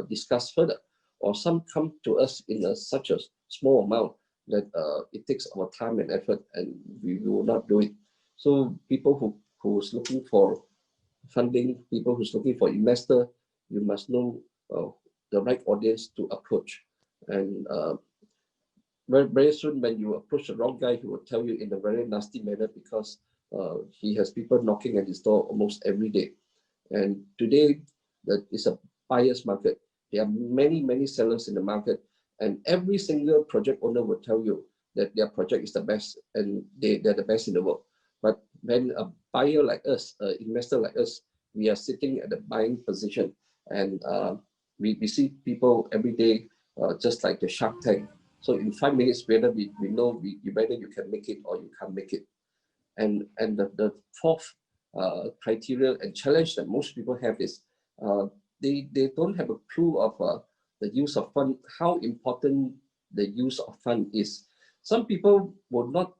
discuss further. Or some come to us in such a small amount that it takes our time and effort and we will not do it. So people who's looking for funding, people who's looking for investor, you must know the right audience to approach. And very soon when you approach the wrong guy, he will tell you in a very nasty manner because he has people knocking at his door almost every day. And today, that is a buyer's market. There are many sellers in the market, and every single project owner will tell you that their project is the best and they're the best in the world. But when a buyer like us, an investor like us, we are sitting at the buying position, and we see people every day just like the Shark Tank. So in 5 minutes, whether we know whether you can make it or you can't make it. And the 4th criteria and challenge that most people have is they don't have a clue of the use of fund, how important the use of fund is. Some people will not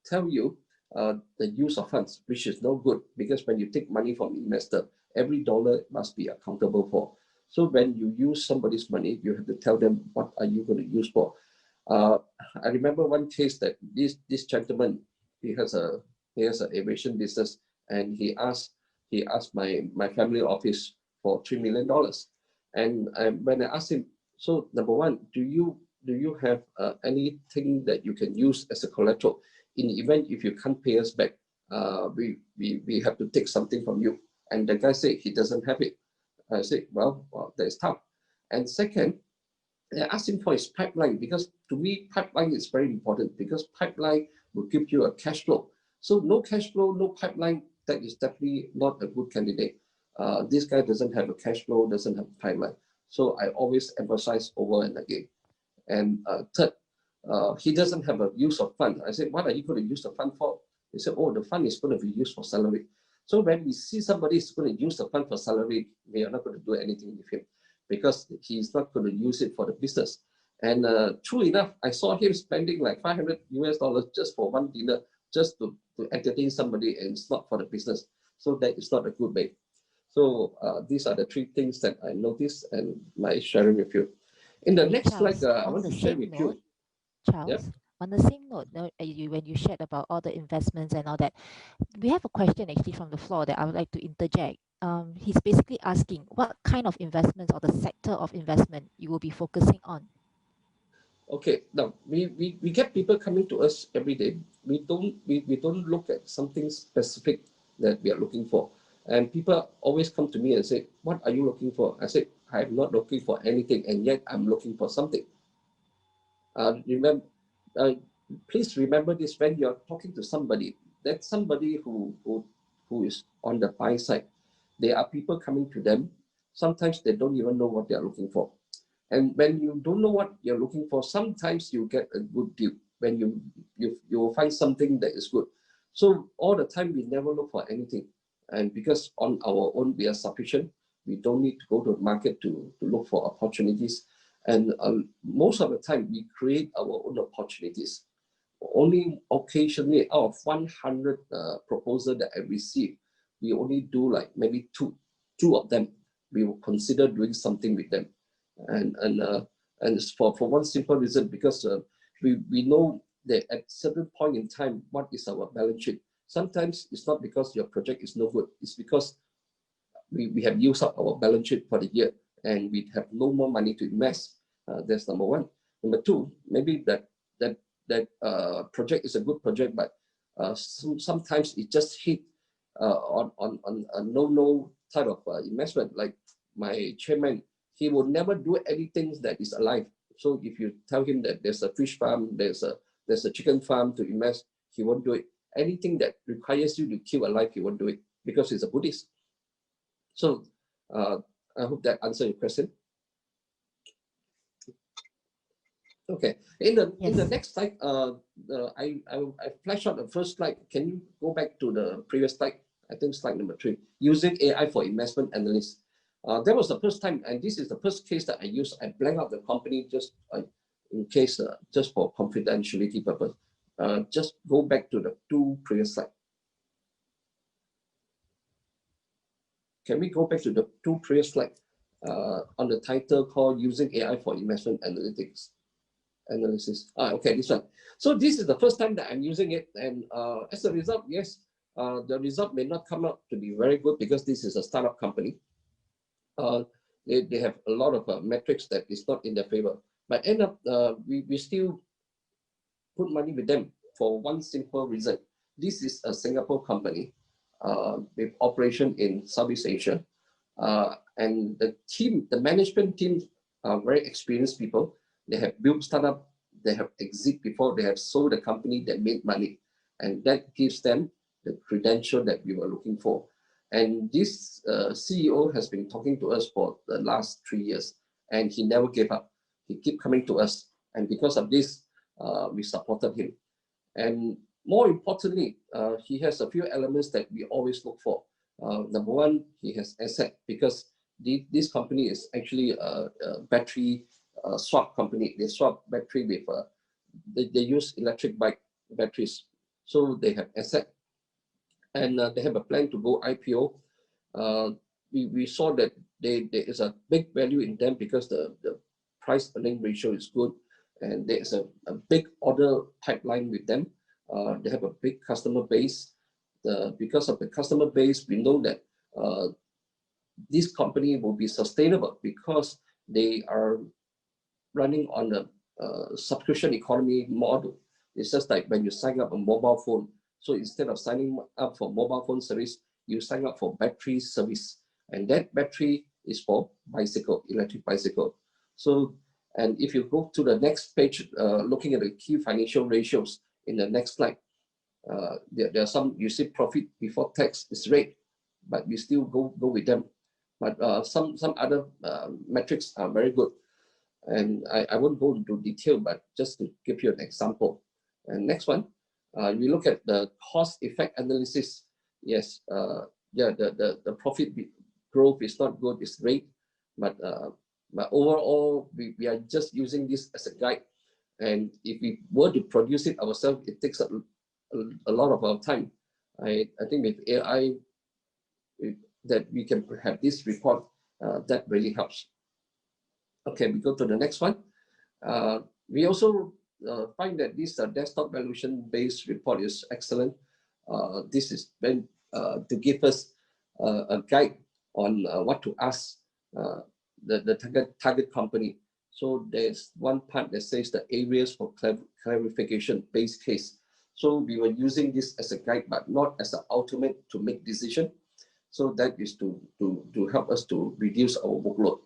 tell you the use of funds, which is no good, because when you take money from investor, every dollar must be accountable for. So when you use somebody's money, you have to tell them what are you going to use for. I remember one case that this gentleman, he has an aviation business, and he asked my family office for $3 million. And when I asked him, so number 1, do you have anything that you can use as a collateral in the event if you can't pay us back? We have to take something from you. And the guy said he doesn't have it. I said, well, that is tough. And second, I asked him for his pipeline, because to me, pipeline is very important, because pipeline will give you a cash flow. So no cash flow, no pipeline, that is definitely not a good candidate. This guy doesn't have a cash flow, doesn't have a pipeline. So I always emphasize over and again. And third, he doesn't have a use of fund. I said, what are you going to use the fund for? He said, oh, the fund is going to be used for salary. So when we see somebody is going to use the fund for salary, we are not going to do anything with him, because he's not going to use it for the business. And true enough, I saw him spending like $500 just for one dinner, just to entertain somebody, and it's not for the business. So that is not a good way. So these are the 3 things that I noticed and my sharing with you. In the next slide, I want to share with you. Charles, yep. On the same note, when you shared about all the investments and all that, we have a question actually from the floor that I would like to interject. He's basically asking what kind of investments or the sector of investment you will be focusing on. Okay, now we get people coming to us every day. We don't look at something specific that we are looking for. And people always come to me and say, what are you looking for? I say, I'm not looking for anything, and yet I'm looking for something. Please remember this when you're talking to somebody. That's somebody who is on the buy side. There are people coming to them. Sometimes they don't even know what they are looking for. And when you don't know what you're looking for, sometimes you get a good deal when you will find something that is good. So all the time, we never look for anything. And because on our own, we are sufficient, we don't need to go to the market to look for opportunities. And most of the time, we create our own opportunities. Only occasionally, out of 100 proposals that I receive, we only do like maybe two of them. We will consider doing something with them. And it's for one simple reason, because we know that at certain point in time, what is our balance sheet? Sometimes it's not because your project is no good, it's because we have used up our balance sheet for the year and we have no more money to invest. That's number one. Number two, maybe that project is a good project, but sometimes it just hit on a no type of investment. Like my chairman, he will never do anything that is alive. So if you tell him that there's a fish farm, there's a chicken farm to invest, he won't do it. Anything that requires you to kill alive, he won't do it, because he's a Buddhist. So I hope that answers your question. Okay. In the next slide, I flash out the first slide. Can you go back to the previous slide? I think slide number 3. Using AI for investment analysts. That was the first time, and this is the first case that I used. I blank out the company just in case, just for confidentiality purpose. Just go back to the 2 previous slides. Can we go back to the 2 previous slides on the title called Using AI for Investment Analysis? Okay, this one. So this is the first time that I'm using it, and as a result, yes, the result may not come out to be very good because this is a startup company. They have a lot of metrics that is not in their favor, but end up we still put money with them for one simple reason. This is a Singapore company with operation in Southeast Asia, and the management team are very experienced people. They have built startup, they have exit before, they have sold the company that made money, and that gives them the credential that we were looking for. And this CEO has been talking to us for the last 3 years, and he never gave up. He kept coming to us, and because of this, we supported him. And more importantly, he has a few elements that we always look for. Number one, he has asset, because this company is actually a battery swap company. They swap battery with, they use electric bike batteries. So they have asset, and they have a plan to go IPO. We saw that there is a big value in them because the price earning ratio is good, and there is a big order pipeline with them. They have a big customer base. Because of the customer base, we know that this company will be sustainable because they are running on a subscription economy model. It's just like when you sign up a mobile phone. So instead of signing up for mobile phone service, you sign up for battery service. And that battery is for bicycle, electric bicycle. So, and if you go to the next page, looking at the key financial ratios in the next slide, there are some, you see profit before tax is red, but we still go with them. But some other metrics are very good. And I won't go into detail, but just to give you an example. And next one, we look at the cost effect analysis. Yes, yeah, the profit growth is not good, it's great, but overall, we are just using this as a guide. And if we were to produce it ourselves, it takes a lot of our time. I think with AI, that we can have this report, that really helps. Okay, we go to the next one. We also find that this desktop valuation-based report is excellent. This is meant to give us a guide on what to ask the target company. So there's one part that says the areas for clarification base case. So we were using this as a guide, but not as an ultimate to make decision. So that is to help us to reduce our workload.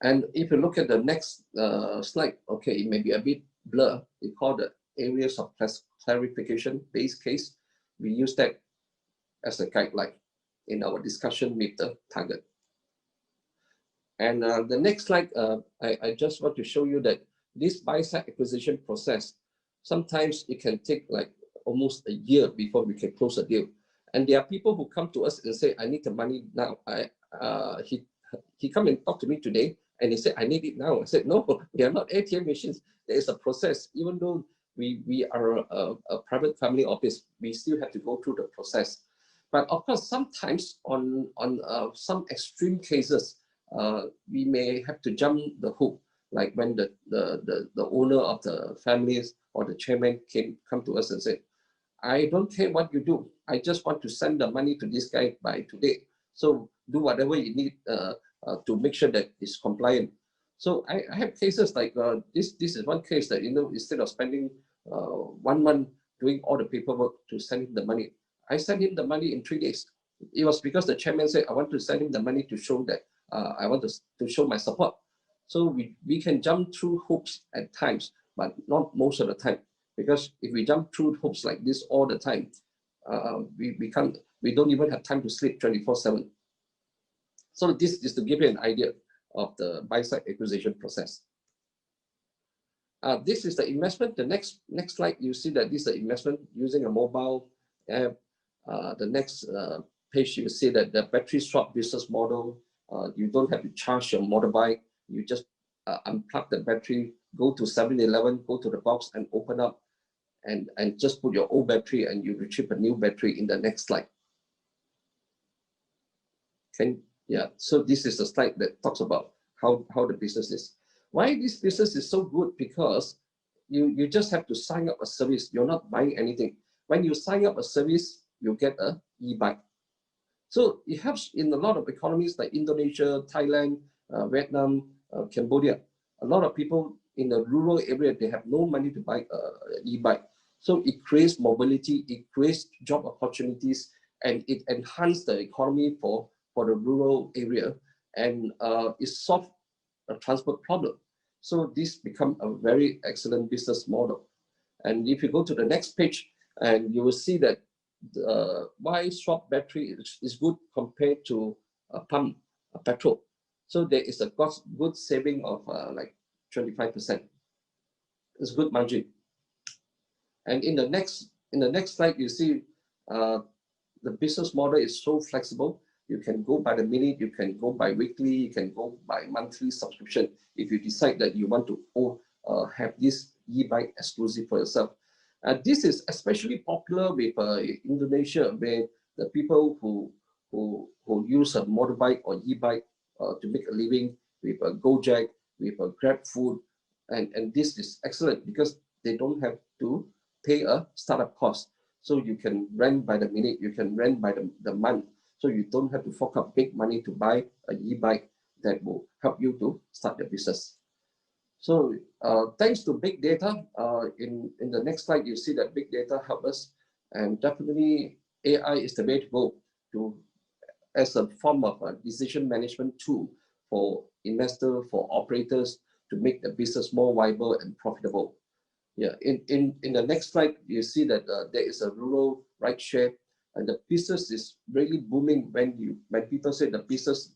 And if you look at the next slide, okay, it may be a bit blur. We call the areas of clarification base case. We use that as a guideline in our discussion with the target. And the next slide, I just want to show you that this buy-side acquisition process, sometimes it can take like almost a year before we can close a deal. And there are people who come to us and say, I need the money now. He come and talk to me today and he said, I need it now. I said, no, we are not ATM machines. There is a process. Even though we are a private family office, we still have to go through the process. But of course, sometimes on some extreme cases, we may have to jump the hook, like when the owner of the families or the chairman come to us and say, I don't care what you do. I just want to send the money to this guy by today. So do whatever you need to make sure that it's compliant. So I have cases like this is one case that, instead of spending 1 month doing all the paperwork to send him the money, I sent him the money in 3 days. It was because the chairman said, I want to send him the money to show that I want to show my support. So we can jump through hoops at times, but not most of the time. Because if we jump through hoops like this all the time, we don't even have time to sleep 24/7. So this is to give you an idea of the buy-side acquisition process. This is the investment. The next slide, you see that this is the investment using a mobile app. The next page, you see that the battery swap business model. You don't have to charge your motorbike. You just unplug the battery, go to 7-Eleven, go to the box and open up and just put your old battery and you retrieve a new battery in the next slide. So this is the slide that talks about how the business is. Why this business is so good? Because you just have to sign up a service. You're not buying anything. When you sign up a service, you get a e-bike. So it helps in a lot of economies like Indonesia, Thailand, Vietnam, Cambodia. A lot of people in the rural area, they have no money to buy an e-bike. So it creates mobility, it creates job opportunities, and it enhances the economy for the rural area, and it solves a transport problem. So this becomes a very excellent business model. And if you go to the next page, and you will see that why swap battery is good compared to a pump, a petrol. So there is a good saving of like 25%. It's good margin. And in the next slide, you see the business model is so flexible. You can go by the minute, you can go by weekly, you can go by monthly subscription if you decide that you want to have this e-bike exclusive for yourself. This is especially popular with Indonesia, where the people who use a motorbike or e-bike to make a living with a Gojek, with a Grab food, and this is excellent because they don't have to pay a startup cost. So you can rent by the minute, you can rent by the month. So you don't have to fork out big money to buy an e-bike that will help you to start your business. So thanks to big data, in the next slide, you see that big data help us, and definitely AI is the way to go as a form of a decision management tool for investors, for operators to make the business more viable and profitable. Yeah, in the next slide, you see that there is a rural rideshare, and the business is really booming when people say the business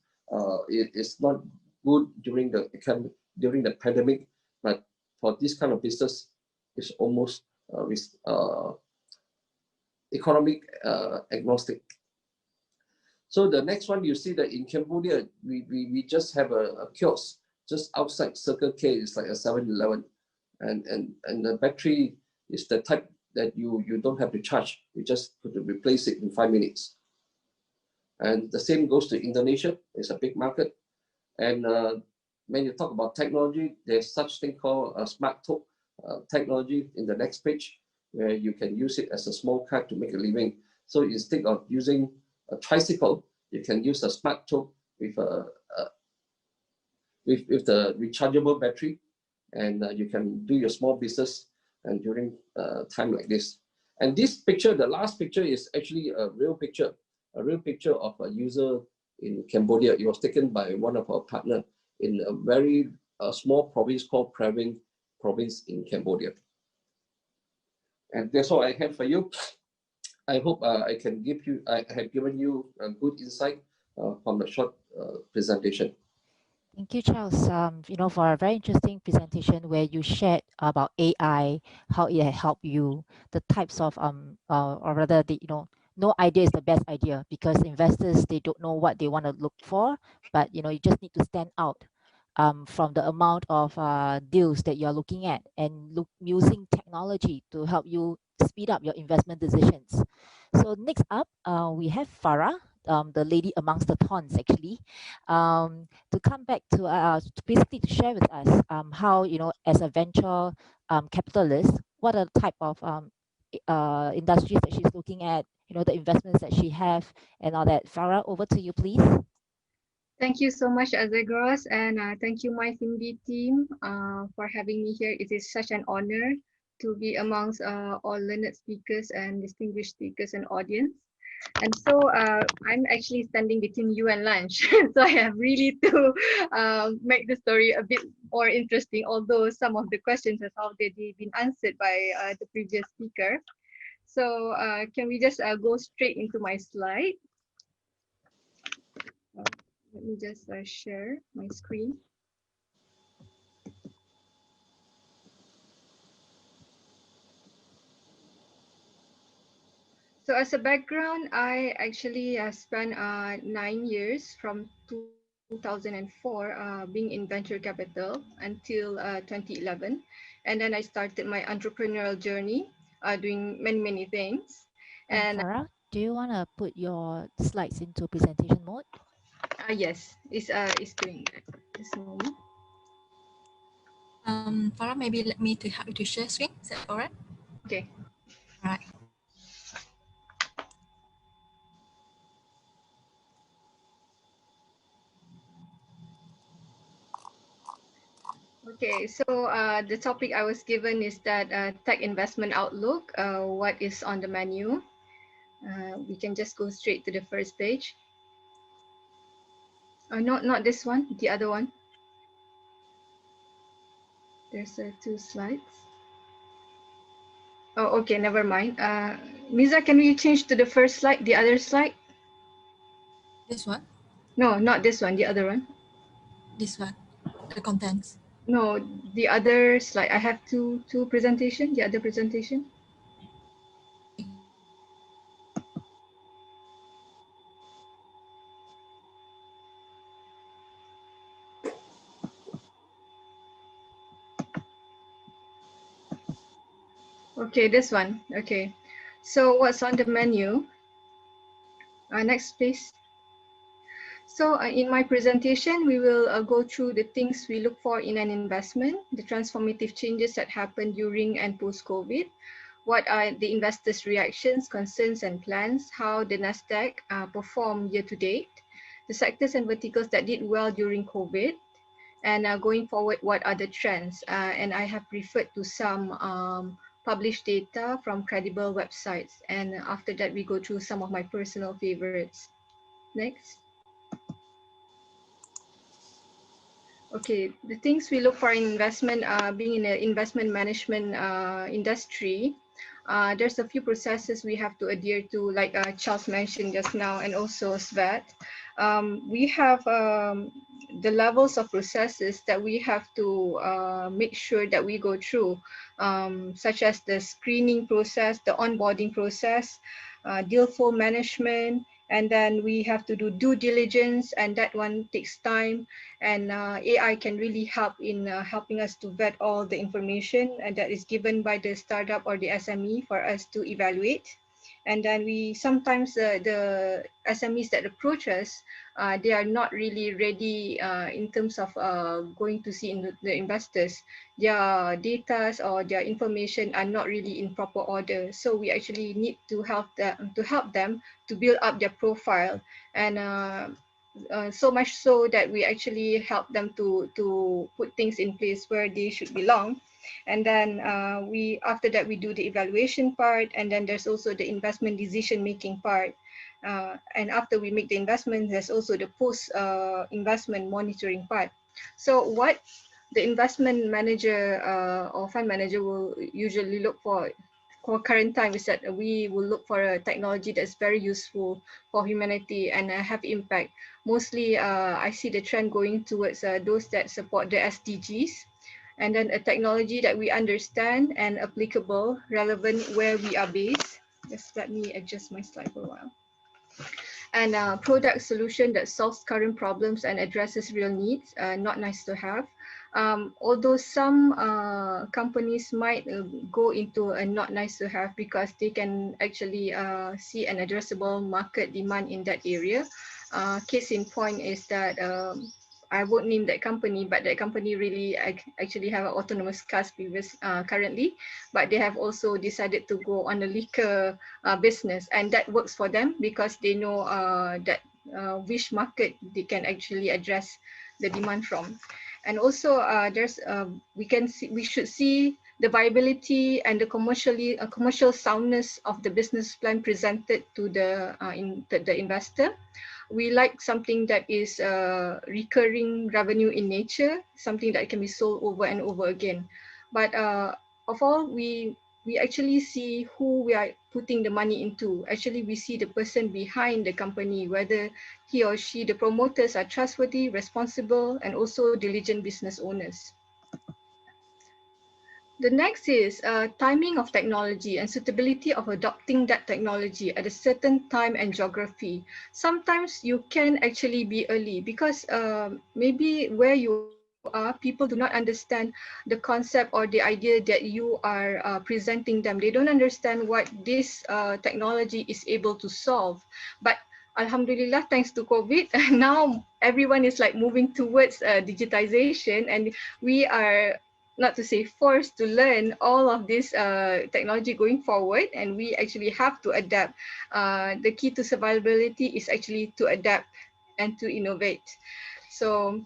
is not good during the pandemic, but for this kind of business, it's almost economic agnostic. So the next one, you see that in Cambodia, we just have a kiosk just outside Circle K. It's like a 7-Eleven, and the battery is the type that you don't have to charge. You just have to replace it in 5 minutes. And the same goes to Indonesia. It's a big market. And when you talk about technology, there's such thing called a smart talk technology in the next page, where you can use it as a small card to make a living. So instead of using a tricycle, you can use a smart talk with with the rechargeable battery, and you can do your small business and during time like this. And this picture, the last picture, is actually a real picture of a user in Cambodia. It was taken by one of our partners in a very small province called Praving province in Cambodia. And that's all I have for you. I hope I have given you a good insight from the short presentation. Thank you, Charles. For a very interesting presentation where you shared about AI, how it helped you, the types of or rather no idea is the best idea, because investors, they don't know what they want to look for, but you just need to stand out from the amount of deals that you're looking at, and using technology to help you speed up your investment decisions. So next up, we have Farah, the lady amongst the thorns, actually, to come back to basically to share with us how, as a venture capitalist, what are the type of industries that she's looking at, the investments that she have and all that. Farah, over to you, please. Thank you so much, Azagros, and thank you, MyFinB team, for having me here. It is such an honor to be amongst all learned speakers and distinguished speakers and audience. And so I'm actually standing between you and lunch. So I have really to make the story a bit more interesting, although some of the questions have already been answered by the previous speaker. So can we just go straight into my slide? Let me just share my screen. So as a background, I actually spent 9 years from 2004 being in venture capital until 2011. And then I started my entrepreneurial journey doing many things. And Farah, do you want to put your slides into presentation mode? Yes, it's doing that this moment. Farah, maybe let me to help you to share screen. Is that all right? Okay. All right. Okay, so the topic I was given is that tech investment outlook, what is on the menu. We can just go straight to the first page. Not this one, the other one. There's 2 slides. Oh, okay, never mind. Miza, can we change to the first slide, the other slide? This one? No, not this one, the other one. This one, the contents. No, the other slide. I have two presentation, the other presentation. Okay, this one. Okay. So what's on the menu? Next, please. So in my presentation, we will go through the things we look for in an investment, the transformative changes that happen during and post-COVID, what are the investors' reactions, concerns, and plans, how the Nasdaq performed year to date, the sectors and verticals that did well during COVID, and going forward, what are the trends? And I have referred to some published data from credible websites. And after that, we go through some of my personal favorites. Next. Okay, the things we look for in investment, being in the investment management industry, there's a few processes we have to adhere to, like Charles mentioned just now, and also Svet. We have the levels of processes that we have to make sure that we go through, such as the screening process, the onboarding process, deal flow management, and then we have to do due diligence, and that one takes time. And AI can really help in helping us to vet all the information and that is given by the startup or the SME for us to evaluate. And then we sometimes the SMEs that approach us, they are not really ready in terms of going to see in the investors. Their data or their information are not really in proper order. So we actually need to help them to build up their profile. And so much so that we actually help them to put things in place where they should belong. And then after that we do the evaluation part, and then there's also the investment decision making part. And after we make the investment, there's also the post investment monitoring part. So what the investment manager or fund manager will usually look for current time is that we will look for a technology that's very useful for humanity and have impact. Mostly, I see the trend going towards those that support the SDGs, and then a technology that we understand and applicable, relevant where we are based. Just let me adjust my slide for a while. And a product solution that solves current problems and addresses real needs, not nice to have. Although some companies might go into a not nice to have because they can actually see an addressable market demand in that area. Case in point is that I won't name that company, but that company really actually have an autonomous cars currently, but they have also decided to go on a liquor business, and that works for them because they know that which market they can actually address the demand from. And also we should see the viability and the commercial soundness of the business plan presented to the investor. We like something that is recurring revenue in nature, something that can be sold over and over again. But of all, we actually see who we are putting the money into. Actually, we see the person behind the company, whether he or she, the promoters, are trustworthy, responsible, and also diligent business owners. The next is timing of technology and suitability of adopting that technology at a certain time and geography. Sometimes you can actually be early because maybe where you are, people do not understand the concept or the idea that you are presenting them. They don't understand what this technology is able to solve. But Alhamdulillah, thanks to COVID, now everyone is like moving towards digitization, and we are, not to say forced, to learn all of this technology going forward, and we actually have to adapt. The key to survivability is actually to adapt and to innovate. So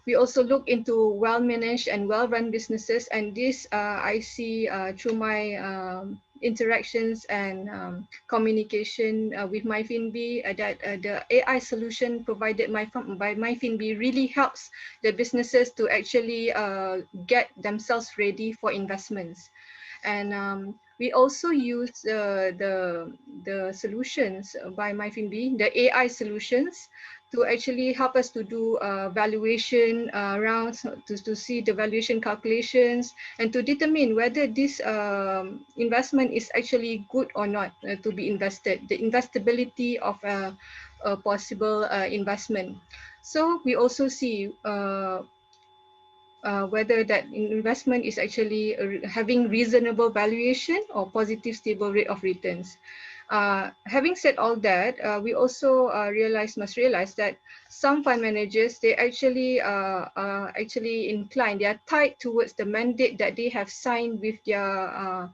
we also look into well-managed and well-run businesses, and this I see through my interactions and communication with MyFinB, that the AI solution provided by MyFinB really helps the businesses to actually get themselves ready for investments. And we also use the solutions by MyFinB, the AI solutions, to actually help us to do valuation rounds, to see the valuation calculations, and to determine whether this investment is actually good or not to be invested, the investability of a possible investment. So we also see whether that investment is actually having reasonable valuation or positive stable rate of returns. Having said all that, we also must realize that some fund managers, they actually inclined, they are tied towards the mandate that they have signed with their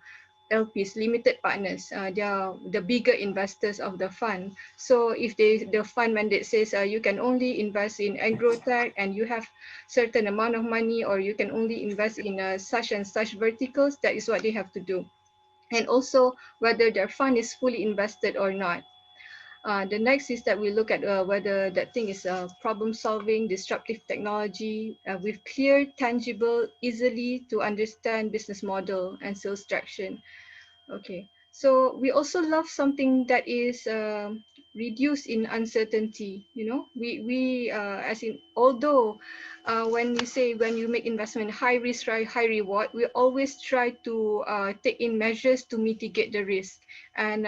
LPs, limited partners. They are the bigger investors of the fund. So if the fund mandate says you can only invest in agrotech and you have certain amount of money, or you can only invest in such and such verticals, that is what they have to do. And also whether their fund is fully invested or not. The next is that we look at whether that thing is problem solving, disruptive technology with clear, tangible, easily to understand business model and sales traction. Okay, so we also love something that is reduced in uncertainty. You know, we as in, although when you make investment, high risk, high reward, we always try to take in measures to mitigate the risk, and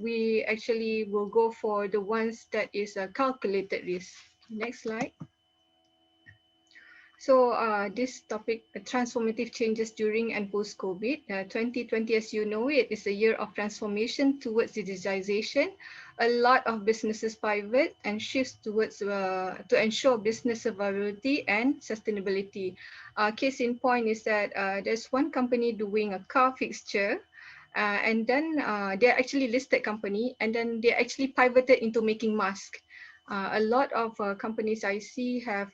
we actually will go for the ones that is a calculated risk. Next slide. So this topic, transformative changes during and post-COVID. 2020, as you know it, is a year of transformation towards digitization. A lot of businesses pivot and shifts towards to ensure business survivability and sustainability. Case in point is that there's one company doing a car fixture, and then they're actually listed company, and then they actually pivoted into making masks. A lot of companies I see have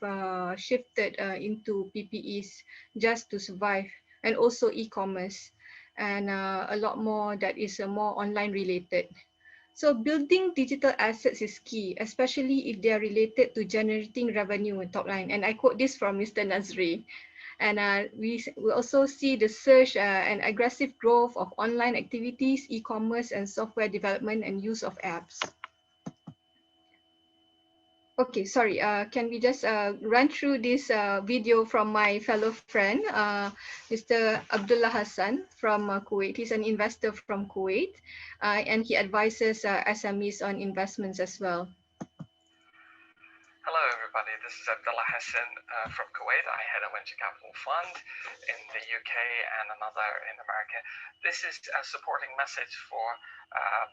shifted into PPEs just to survive, and also e-commerce, and a lot more that is more online related. So building digital assets is key, especially if they are related to generating revenue and top line. And I quote this from Mr. Nazri. And we also see the surge and aggressive growth of online activities, e-commerce, and software development and use of apps. Okay, sorry. Can we just run through this video from my fellow friend, Mr. Abdullah Hassan from Kuwait. He's an investor from Kuwait, and he advises SMEs on investments as well. Hello, everybody. This is Abdullah Hassan from Kuwait. I head a venture capital fund in the UK and another in America. This is a supporting message for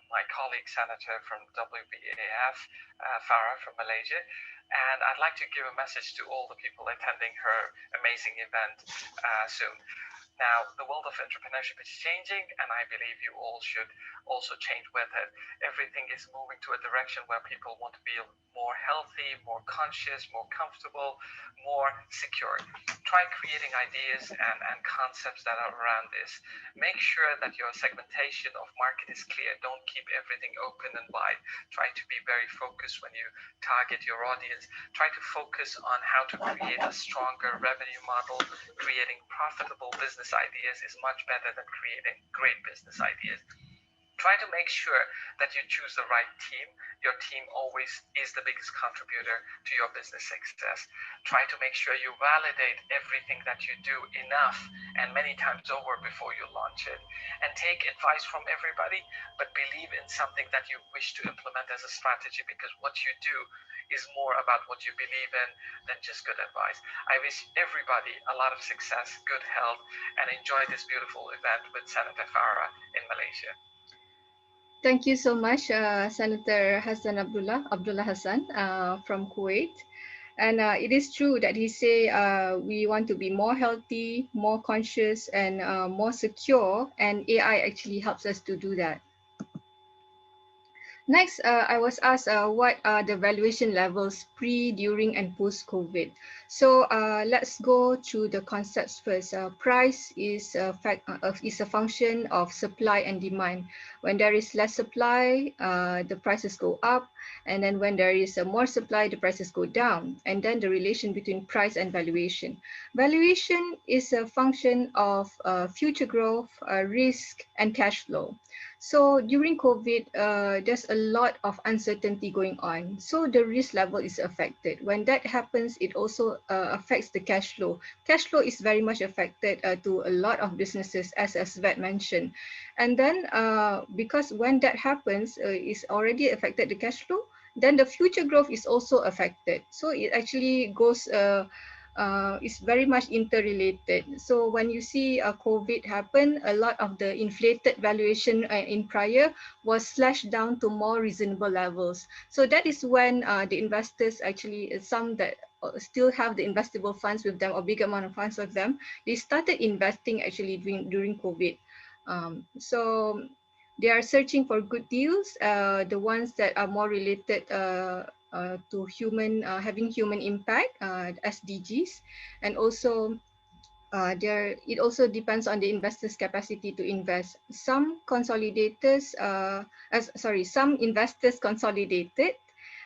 my colleague senator from WBAF, Farah from Malaysia. And I'd like to give a message to all the people attending her amazing event soon. Now, the world of entrepreneurship is changing, and I believe you all should also change with it. Everything is moving to a direction where people want to be more healthy, more conscious, more comfortable, more secure. Try creating ideas and concepts that are around this. Make sure that your segmentation of market is clear. Don't keep everything open and wide. Try to be very focused when you target your audience. Try to focus on how to create a stronger revenue model. Creating profitable business ideas is much better than creating great business ideas. Try to make sure that you choose the right team. Your team always is the biggest contributor to your business success. Try to make sure you validate everything that you do enough and many times over before you launch it. And take advice from everybody, but believe in something that you wish to implement as a strategy, because what you do is more about what you believe in than just good advice. I wish everybody a lot of success, good health, and enjoy this beautiful event with Senator Farah in Malaysia. Thank you so much, Senator Abdullah Hassan from Kuwait. And it is true that he say we want to be more healthy, more conscious, and more secure, and AI actually helps us to do that. Next, I was asked what are the valuation levels pre, during, and post-COVID. So let's go through the concepts first. Price is a function of supply and demand. When there is less supply, the prices go up. And then when there is more supply, the prices go down. And then the relation between price and valuation. Valuation is a function of future growth, risk, and cash flow. So during COVID, there's a lot of uncertainty going on. So the risk level is affected. When that happens, it also affects the cash flow. Cash flow is very much affected to a lot of businesses, as Vet mentioned. And then because when that happens, it's already affected the cash flow, then the future growth is also affected. So it actually goes is very much interrelated. So when you see COVID happen, a lot of the inflated valuation in prior was slashed down to more reasonable levels. So that is when the investors actually, some that still have the investable funds with them or big amount of funds with them, they started investing actually during COVID. So they are searching for good deals, the ones that are more related to human, having human impact, SDGs, and also it also depends on the investors' capacity to invest. Some consolidators, some investors consolidated,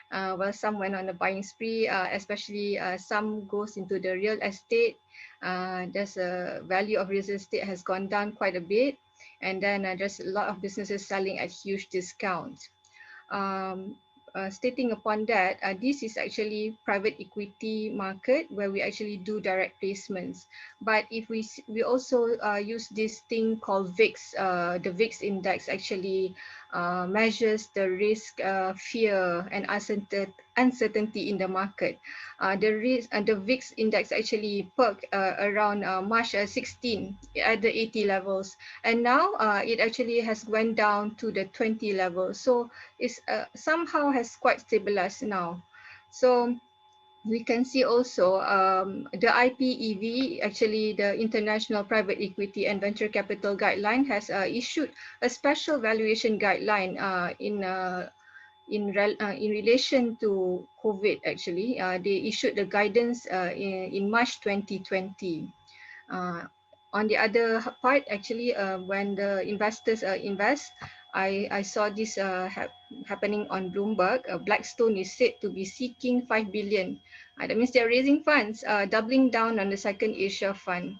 while some went on a buying spree, especially some goes into the real estate. There's a value of real estate has gone down quite a bit, and then there's a lot of businesses selling at huge discounts. Stating upon that, this is actually private equity market where we actually do direct placements. But if we also use this thing called VIX, the VIX index actually measures the risk, fear, and uncertainty in the market. The risk and the VIX index actually perked around March 16 at the 80 levels, and now it actually has went down to the 20 level. So it's somehow has quite stabilized now. So we can see also the IPEV, actually the International Private Equity and Venture Capital Guideline, has issued a special valuation guideline in relation to COVID, actually, they issued the guidance in March 2020. On the other part, actually, when the investors invest, I saw this happening on Bloomberg. Blackstone is said to be seeking 5 billion. That means they're raising funds, doubling down on the second Asia fund.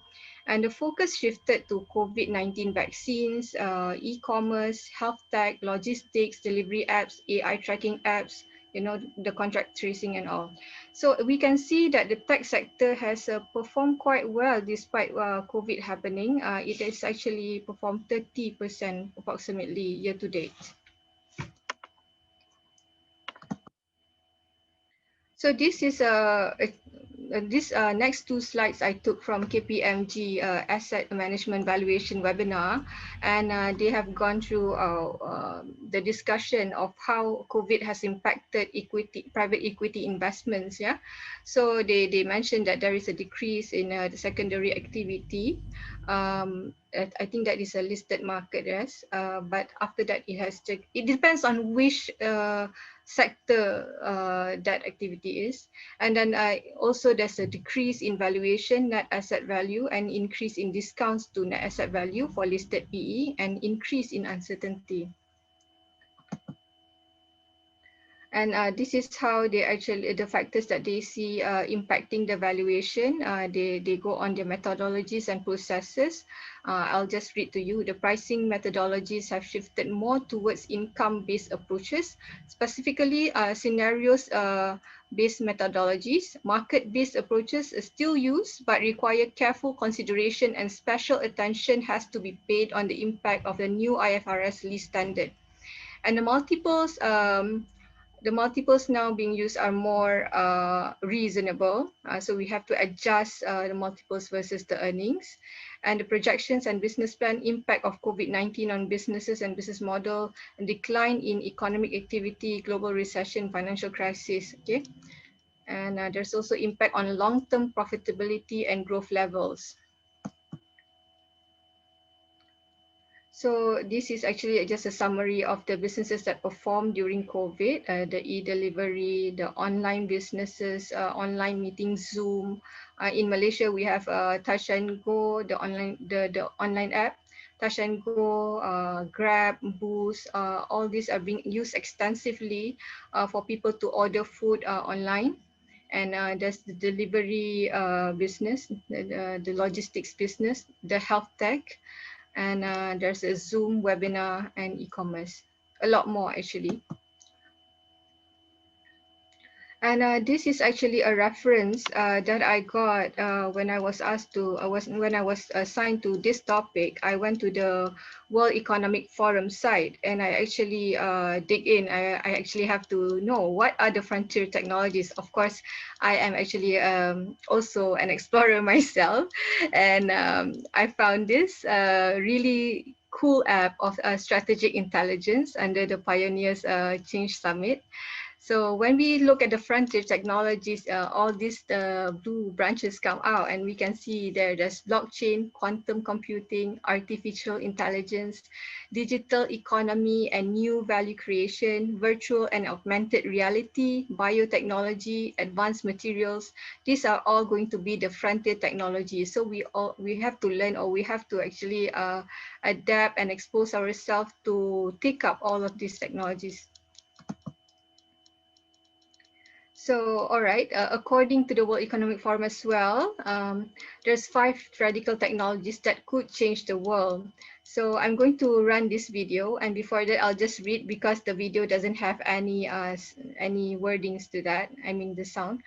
And the focus shifted to COVID-19 vaccines, e-commerce, health tech, logistics, delivery apps, AI tracking apps, the contract tracing and all. So we can see that the tech sector has performed quite well despite COVID happening. It has actually performed 30% approximately year to date. So this is this next two slides I took from KPMG Asset Management Valuation webinar, and they have gone through the discussion of how COVID has impacted private equity investments. Yeah, so they mentioned that there is a decrease in the secondary activity. I think that is a listed market, yes. But after that, it depends on which sector that activity is. And then also there's a decrease in valuation, net asset value, and increase in discounts to net asset value for listed PE, and increase in uncertainty. And this is how they actually, the factors that they see impacting the valuation. They go on the methodologies and processes. I'll just read to you. The pricing methodologies have shifted more towards income-based approaches, specifically scenarios-based methodologies. Market-based approaches are still used, but require careful consideration, and special attention has to be paid on the impact of the new IFRS lease standard. And the multiples now being used are more reasonable. So we have to adjust the multiples versus the earnings. And the projections and business plan impact of COVID-19 on businesses and business model, and decline in economic activity, global recession, financial crisis. Okay. And there's also impact on long-term profitability and growth levels. So this is actually just a summary of the businesses that performed during COVID, the e-delivery, the online businesses, online meetings, Zoom. In Malaysia, we have Touch and Go, the online app, Touch and Go, Grab, Boost. All these are being used extensively for people to order food online. And there's the delivery business, the logistics business, the health tech, and there's a Zoom webinar and e-commerce. A lot more actually. And this is actually a reference that I got when I was assigned to this topic. I went to the World Economic Forum site, and I actually dig in. I actually have to know what are the frontier technologies. Of course, I am actually also an explorer myself, and I found this really cool app of strategic intelligence under the Pioneers Change Summit. So when we look at the frontier technologies, all these blue branches come out, and we can see there's blockchain, quantum computing, artificial intelligence, digital economy and new value creation, virtual and augmented reality, biotechnology, advanced materials. These are all going to be the frontier technologies. So we have to learn, or we have to actually adapt and expose ourselves to take up all of these technologies. So, all right, according to the World Economic Forum as well, there's 5 radical technologies that could change the world. So I'm going to run this video, and before that, I'll just read because the video doesn't have any wordings to that. I mean the sound.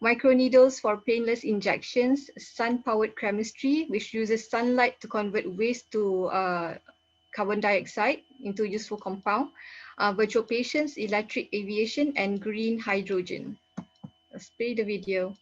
Microneedles for painless injections, sun-powered chemistry, which uses sunlight to convert waste to carbon dioxide into useful compound, virtual patients, electric aviation, and green hydrogen. Let's play the video.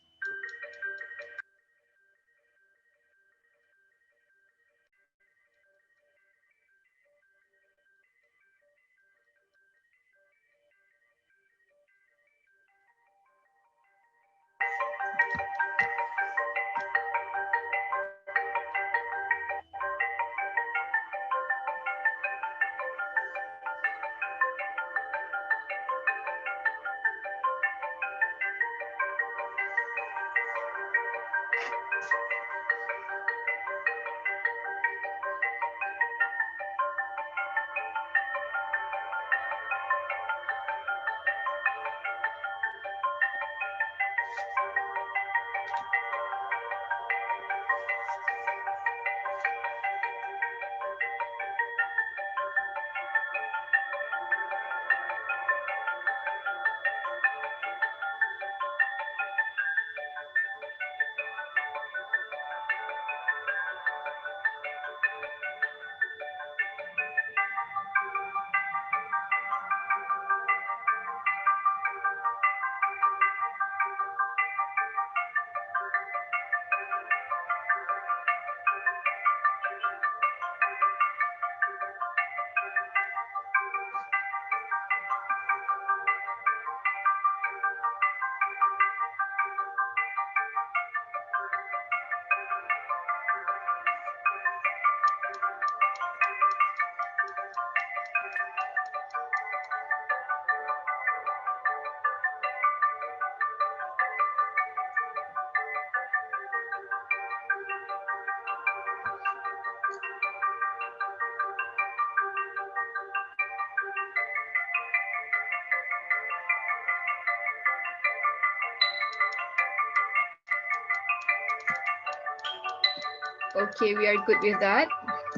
Okay, we are good with that.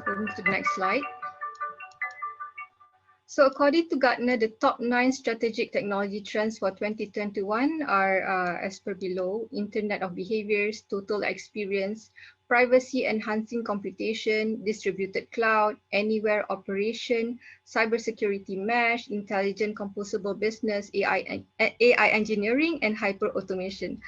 We'll move to the next slide. So according to Gartner, the top 9 strategic technology trends for 2021 are as per below: Internet of Behaviors, Total Experience, Privacy Enhancing Computation, Distributed Cloud, Anywhere Operation, Cybersecurity Mesh, Intelligent Composable Business, AI Engineering, and Hyper Automation.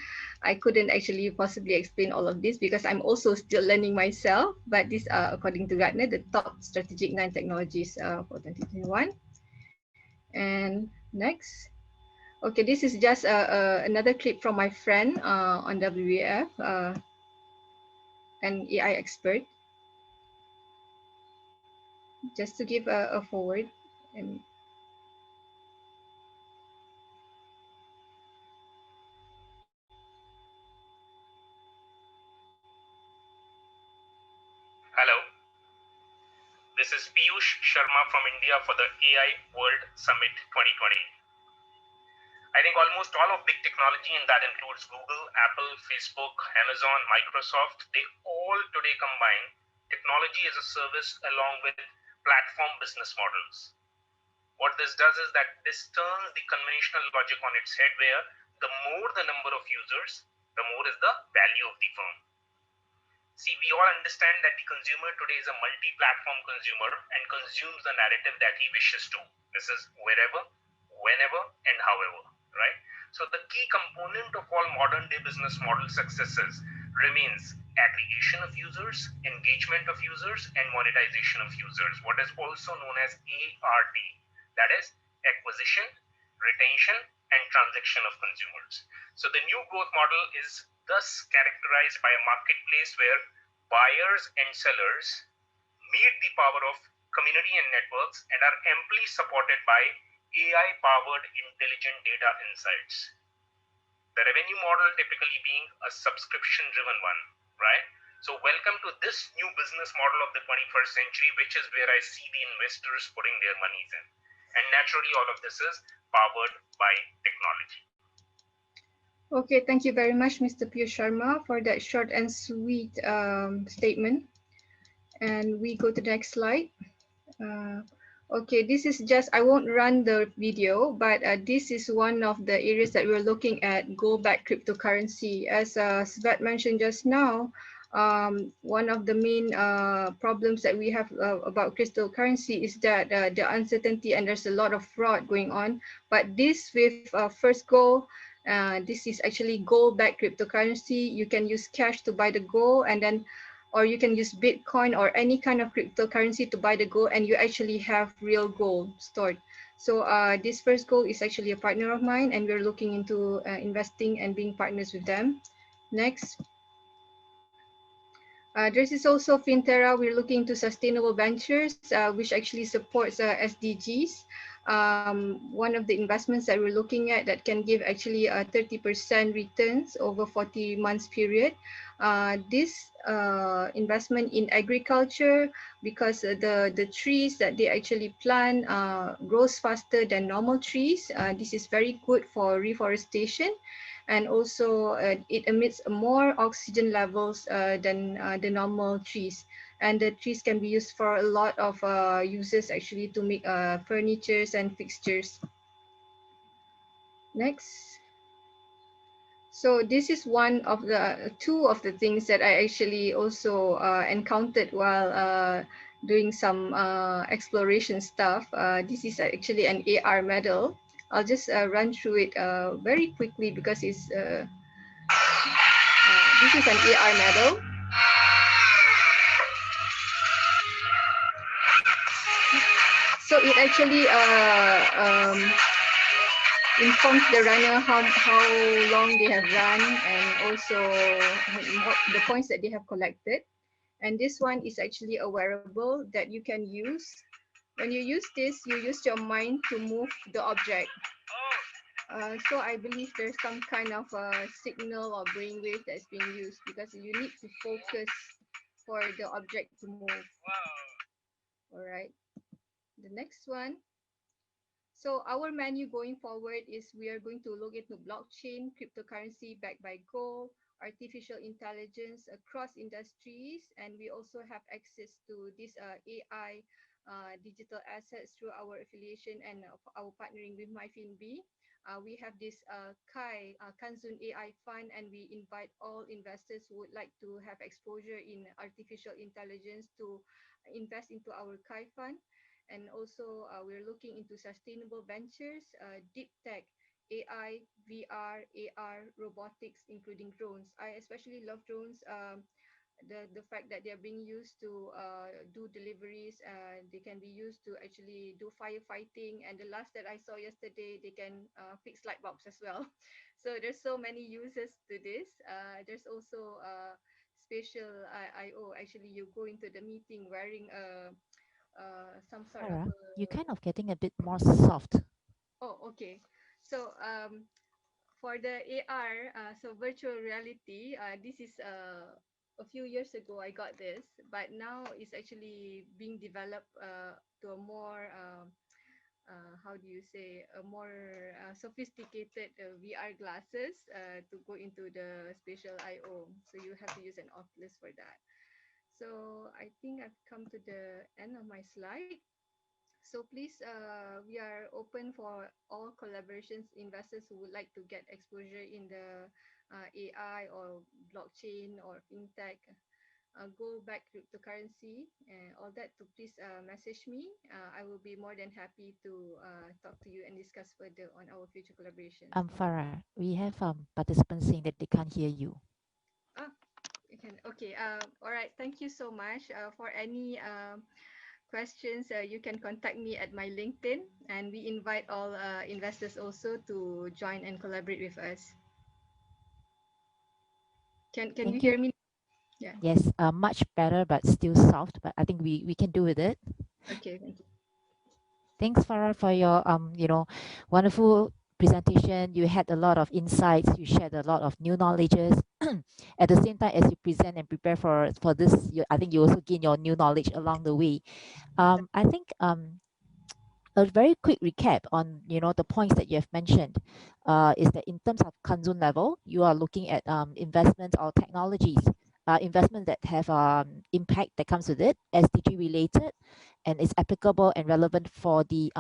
I couldn't actually possibly explain all of this because I'm also still learning myself, but these are, according to Gartner, the top strategic 9 technologies for 2021. And next, okay, this is just another clip from my friend on WAF, an AI expert, just to give a forward. And Hello, this is Piyush Sharma from India for the AI World Summit 2020. I think almost all of big technology, and that includes Google, Apple, Facebook, Amazon, Microsoft, they all today combine technology as a service along with platform business models. What this does is that this turns the conventional logic on its head, where the more the number of users, the more is the value of the firm. See, we all understand that the consumer today is a multi-platform consumer and consumes the narrative that he wishes to. This is wherever, whenever, and however, right? So the key component of all modern day business model successes remains aggregation of users, engagement of users, and monetization of users, what is also known as ART, that is acquisition, retention, and transaction of consumers. So the new growth model is thus characterized by a marketplace where buyers and sellers meet the power of community and networks and are amply supported by AI-powered intelligent data insights. The revenue model typically being a subscription-driven one, right? So welcome to this new business model of the 21st century, which is where I see the investors putting their monies in. And naturally, all of this is powered by technology. okay, thank you very much, Mr. Piyush Sharma, for that short and sweet statement. And we go to the next slide. Okay, this is just, I won't run the video, but this is one of the areas that we're looking at, gold-backed cryptocurrency. As Svet mentioned just now, one of the main problems that we have about cryptocurrency is that the uncertainty, and there's a lot of fraud going on. But this with First Gold, this is actually gold-backed cryptocurrency. You can use cash to buy the gold, and then, or you can use Bitcoin or any kind of cryptocurrency to buy the gold, and you actually have real gold stored. So this First Gold is actually a partner of mine, and we're looking into investing and being partners with them. Next. This is also Finterra. We're looking to sustainable ventures, which actually supports SDGs. One of the investments that we're looking at that can give actually 30% returns over 40 months period. This investment in agriculture, because the trees that they actually plant grows faster than normal trees. This is very good for reforestation. And also it emits more oxygen levels than the normal trees. And the trees can be used for a lot of uses actually to make furnitures and fixtures. Next. So this is one of the two of the things that I actually also encountered while doing some exploration stuff. This is actually an AR medal. I'll just run through it very quickly because it's this is an AR medal. So it actually informs the runner how long they have run, and also the points that they have collected. And this one is actually a wearable that you can use. When you use this, you use your mind to move the object. So I believe there's some kind of signal or brainwave that's being used, because you need to focus for the object to move. All right. The next one. So our menu going forward is we are going to look into blockchain, cryptocurrency backed by gold, artificial intelligence across industries, and we also have access to this AI digital assets through our affiliation and our partnering with MyFinB. We have this CE.A.I, Kanzun AI Fund, and we invite all investors who would like to have exposure in artificial intelligence to invest into our CE.A.I fund. And also, we're looking into sustainable ventures, deep tech, AI, VR, AR, robotics, including drones. I especially love drones. The fact that they are being used to do deliveries, they can be used to actually do firefighting. And the last that I saw yesterday, they can fix light bulbs as well. So there's so many uses to this. There's also spatial I/O. Actually, you go into the meeting wearing some sort of Farah, you're kind of getting a bit more soft. Oh, okay. So for the AR, so virtual reality, this is a few years ago I got this, but now it's actually being developed to a more how do you say, a more sophisticated VR glasses to go into the spatial I/O. So you have to use an Oculus for that. So I think I've come to the end of my slide. So please, we are open for all collaborations, investors who would like to get exposure in the AI or blockchain or fintech, go back to currency and all that, to please message me. I will be more than happy to talk to you and discuss further on our future collaborations. Farah, we have participants saying that they can't hear you. Ah, you can. Okay. All right. Thank you so much. For any questions, you can contact me at my LinkedIn, and we invite all investors also to join and collaborate with us. Can you hear me? Yeah. Yes, much better, but still soft. But I think we can do with it. Okay. Thank you. Thanks, Farah, for your wonderful presentation. You had a lot of insights. You shared a lot of new knowledges. At the same time as you present and prepare for this, I think you also gain your new knowledge along the way. I think a very quick recap on the points that you have mentioned is that in terms of Kanzun level, you are looking at investments or technologies, investments that have impact that comes with it, SDG related, and is applicable and relevant for the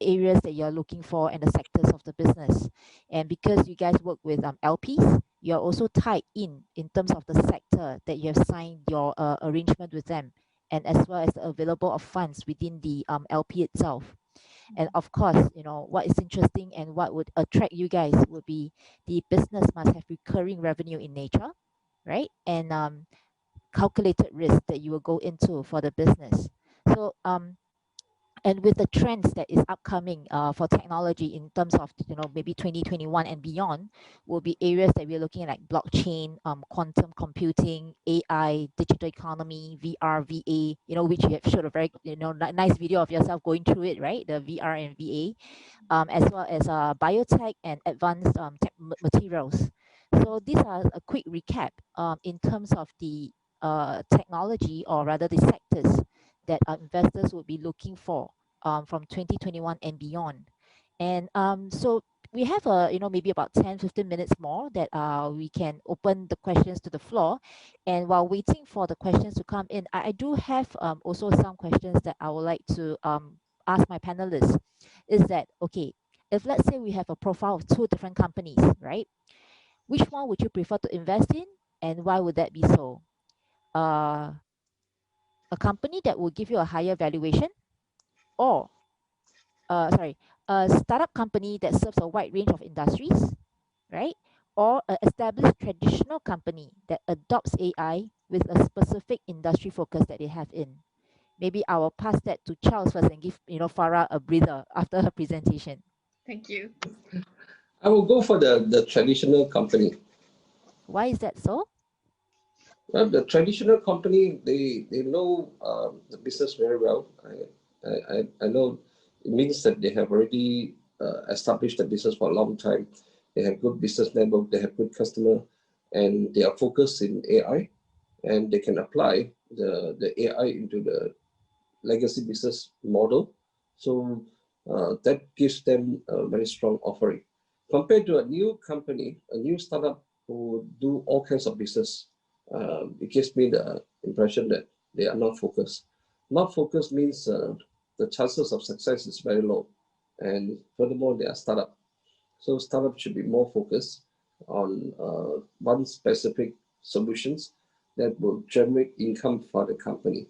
areas that you're looking for and the sectors of the business. And because you guys work with LPs, you're also tied in terms of the sector that you have signed your arrangement with them, and as well as the available of funds within the LP itself. And of course, what is interesting and what would attract you guys would be the business must have recurring revenue in nature, right? And calculated risk that you will go into for the business. So and with the trends that is upcoming for technology in terms of maybe 2021 and beyond, will be areas that we're looking at, like blockchain, quantum computing, AI, digital economy, VR, VA, which you have showed a very nice video of yourself going through it, right? The VR and VA, as well as biotech and advanced materials. So these are a quick recap in terms of the technology, or rather the sectors that our investors would be looking for from 2021 and beyond. And so we have maybe about 10-15 minutes more that we can open the questions to the floor. And while waiting for the questions to come in, I do have also some questions that I would like to ask my panelists. Is that okay? If let's say we have a profile of 2 different companies, right? Which one would you prefer to invest in, and why would that be so? A company that will give you a higher valuation, or a startup company that serves a wide range of industries, right? Or an established traditional company that adopts AI with a specific industry focus that they have in. Maybe I will pass that to Charles first and give Farah a breather after her presentation. Thank you. I will go for the traditional company. Why is that so? Well, the traditional company, they know the business very well. I know it means that they have already established the business for a long time. They have good business network, they have good customer, and they are focused in AI, and they can apply the AI into the legacy business model. So that gives them a very strong offering. Compared to a new company, a new startup who do all kinds of business, it gives me the impression that they are not focused. Not focused means the chances of success is very low. And furthermore, they are startup. So startup should be more focused on one specific solutions that will generate income for the company.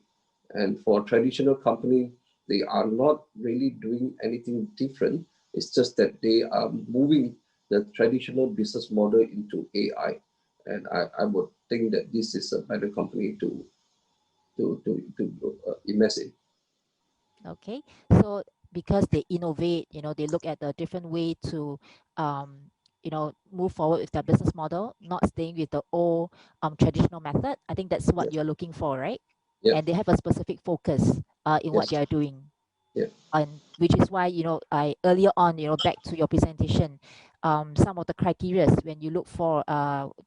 And for a traditional company, they are not really doing anything different. It's just that they are moving the traditional business model into AI. And I would think that this is a better company to invest in. Okay, so because they innovate, they look at a different way to, move forward with their business model, not staying with the old traditional method. I think that's what you're looking for, right? Yeah. And they have a specific focus in what they are doing. Yeah. And which is why, I earlier on, back to your presentation, some of the criteria when you look for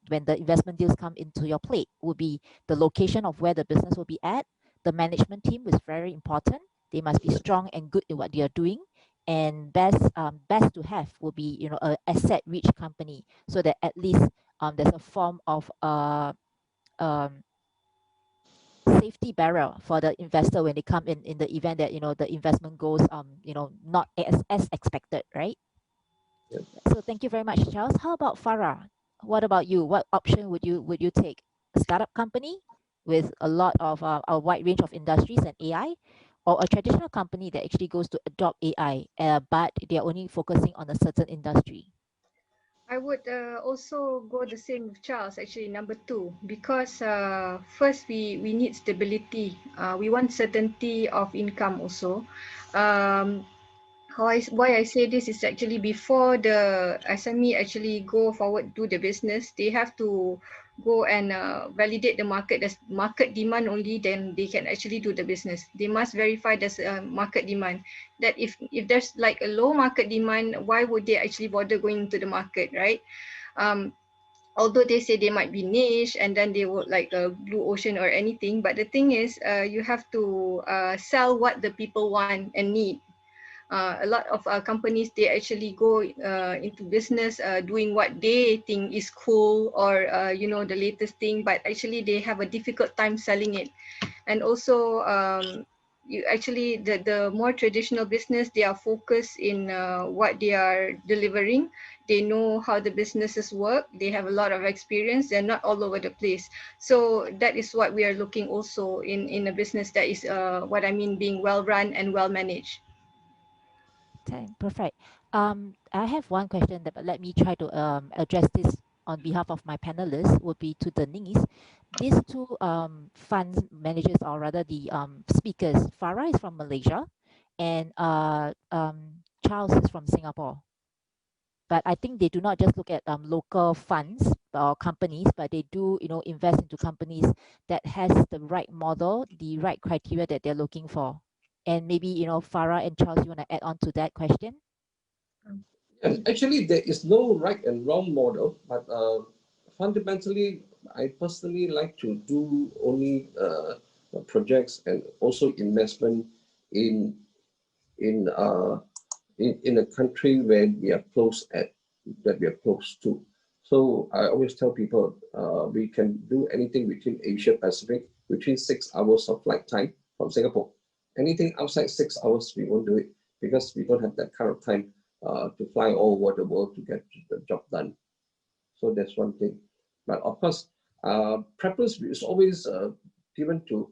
when the investment deals come into your plate would be the location of where the business will be at. The management team is very important. They must be strong and good in what they are doing. And best to have will be, an asset-rich company, so that at least there's a form of safety barrier for the investor when they come in the event that the investment goes not as expected, right? Yeah. So thank you very much, Charles. How about Farah? What about you? What option would you take? A startup company with a lot of a wide range of industries and AI, or a traditional company that actually goes to adopt AI, but they're only focusing on a certain industry? I would also go the same with Charles, actually, number two, because first we need stability. We want certainty of income also. Why I say this is actually before the SME actually go forward do the business, they have to go and validate the market. There's market demand only, then they can actually do the business. They must verify there's a market demand. That if there's like a low market demand, why would they actually bother going into the market, right? Although they say they might be niche and then they would like a blue ocean or anything, but the thing is you have to sell what the people want and need. A lot of companies, they actually go into business doing what they think is cool or the latest thing, but actually they have a difficult time selling it. And also you actually the more traditional business, they are focused in what they are delivering. They know how the businesses work, they have a lot of experience, they're not all over the place. So that is what we are looking also in a business that is what I mean, being well run and well managed. Okay, perfect. I have one question, but let me try to address this on behalf of my panelists, would be to Denise. These two funds managers, or rather the speakers, Farah is from Malaysia and Charles is from Singapore. But I think they do not just look at local funds or companies, but they do, invest into companies that has the right model, the right criteria that they're looking for. And maybe, Farah and Charles, you want to add on to that question? Actually, there is no right and wrong model, but fundamentally, I personally like to do only projects and also investment in a country where we are close to. So I always tell people we can do anything between Asia Pacific, between 6 hours of flight time from Singapore. Anything outside 6 hours, we won't do it because we don't have that kind of time to fly all over the world to get the job done. So that's one thing. But of course, preference is always given to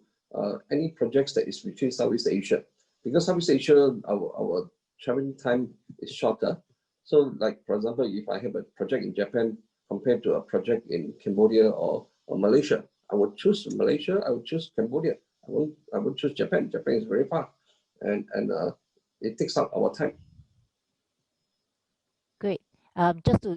any projects that is between Southeast Asia, because Southeast Asia, our traveling time is shorter. So like, for example, if I have a project in Japan compared to a project in Cambodia or Malaysia, I would choose Malaysia, I would choose Cambodia. I would choose Japan. Japan is very far and it takes up our time. Great. Just to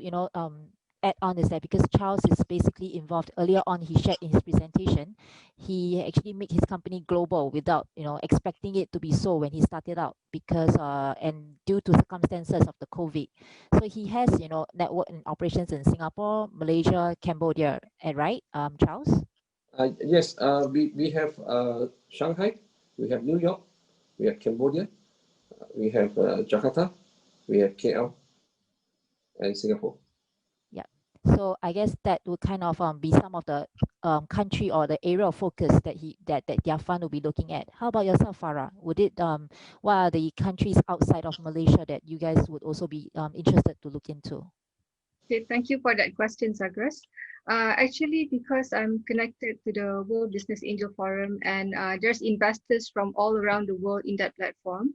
add on is that because Charles is basically involved earlier on, he shared in his presentation, he actually made his company global without expecting it to be so when he started out, because and due to circumstances of the COVID. So he has network and operations in Singapore, Malaysia, Cambodia, right, Charles? Yes, we have Shanghai, we have New York, we have Cambodia, we have Jakarta, we have KL, and Singapore. Yeah. So I guess that would kind of be some of the country or the area of focus that their fund will be looking at. How about yourself, Farah? Would it what are the countries outside of Malaysia that you guys would also be interested to look into? Okay, thank you for that question, Zagras. Actually, because I'm connected to the World Business Angel Forum, and there's investors from all around the world in that platform.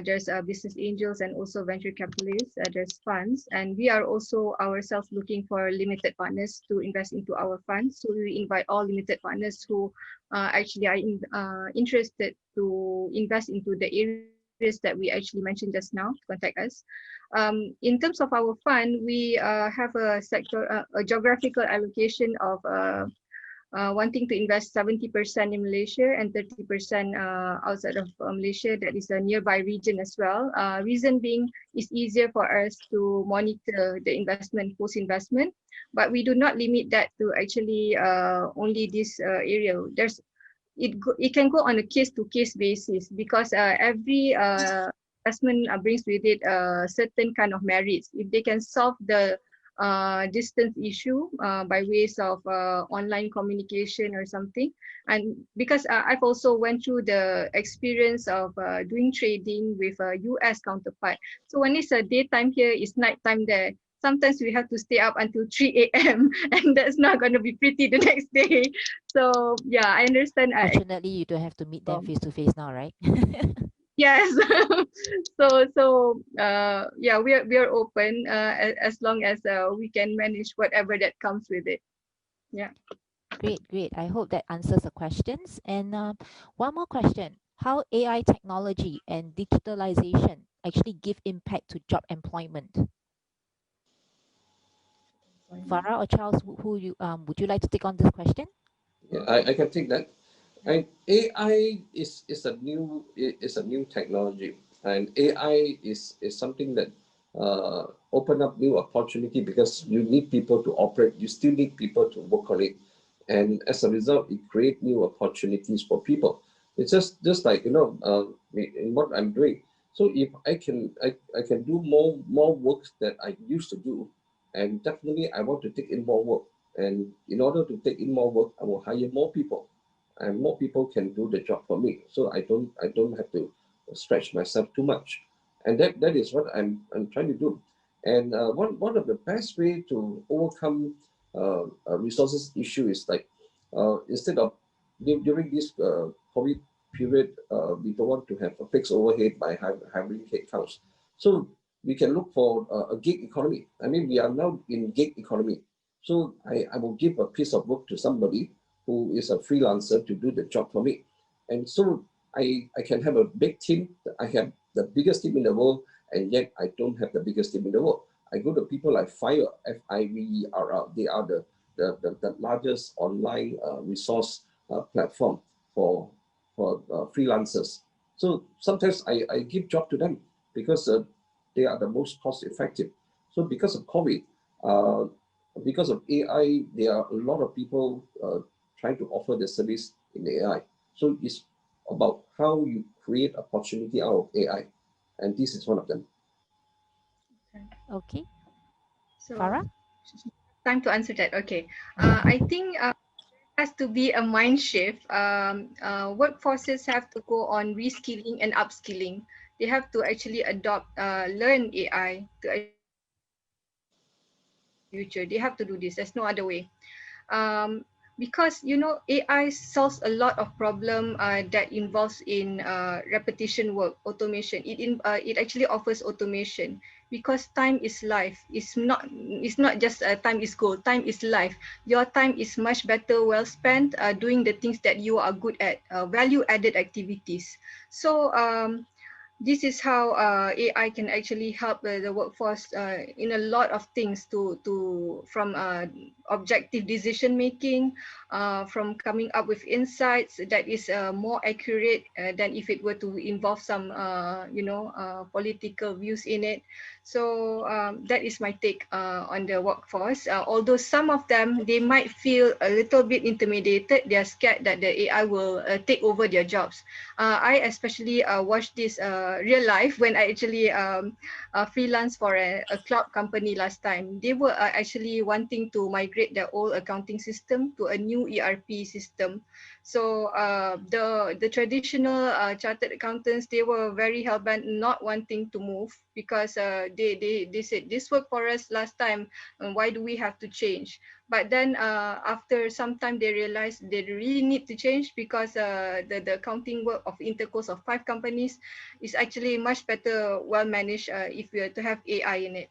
There's business angels and also venture capitalists. There's funds, and we are also ourselves looking for limited partners to invest into our funds. So we invite all limited partners who actually are interested to invest into the areas that we actually mentioned just now to contact us. In terms of our fund, we have a geographical allocation of wanting to invest 70% in Malaysia and 30% outside of Malaysia. That is a nearby region as well. Reason being, it's easier for us to monitor the investment, post-investment, but we do not limit that to actually only this area. It can go on a case-to-case basis, because every investment brings with it certain kind of merits. If they can solve the distance issue by ways of online communication or something, and because I've also went through the experience of doing trading with a US counterpart. So when it's a daytime here, it's nighttime there. Sometimes we have to stay up until 3 a.m. and that's not going to be pretty the next day. So yeah, I understand. Fortunately, you don't have to meet them face to face now, right? Yes. Yeah, we are open as long as we can manage whatever that comes with it. Yeah. Great. I hope that answers the questions. And one more question: how AI technology and digitalization actually give impact to job employment? Farah or Charles, who you would you like to take on this question? Yeah, I can take that. And AI is a new technology, and AI is something that open up new opportunity, because you need people to operate. You still need people to work on it, and as a result, it create new opportunities for people. It's just like in what I'm doing. So if I can do more work that I used to do, and definitely I want to take in more work. And in order to take in more work, I will hire more people, and more people can do the job for me. So I don't have to stretch myself too much, and that is what I'm trying to do. And one of the best way to overcome a resources issue is like instead of during this COVID period, we don't want to have a fixed overhead by having headcounts. So we can look for a gig economy. I mean, we are now in gig economy. So I will give a piece of work to somebody who is a freelancer to do the job for me. And so I can have a big team. I have the biggest team in the world, and yet I don't have the biggest team in the world. I go to people like Fire, FIVERR. They are the largest online resource platform for freelancers. So sometimes I give job to them because they are the most cost effective. So because of COVID, because of AI, there are a lot of people trying to offer the service in AI. So it's about how you create opportunity out of AI, and this is one of them. Okay. So Farah? time to answer that. Okay. I think has to be a mind shift. Workforces have to go on reskilling and upskilling. They have to actually learn AI to future. They have to do this. There's no other way. Because AI solves a lot of problem that involves in repetition work, automation. It actually offers automation, because time is life. It's not just time is gold. Time is life. Your time is much better well spent doing the things that you are good at, value added activities. So this is how AI can actually help the workforce in a lot of things, from objective decision making, from coming up with insights that is more accurate than if it were to involve some political views in it. So that is my take on the workforce. Although some of them, they might feel a little bit intimidated. They are scared that the AI will take over their jobs. I especially watched this real life when I actually freelance for a cloud company last time. They were actually wanting to migrate their old accounting system to a new ERP system. So the traditional chartered accountants, they were very hellbent not wanting to move because they said this worked for us last time, and why do we have to change? But then after some time they realized they really need to change because the accounting work of intercourse of 5 companies is actually much better, well managed if we are to have AI in it.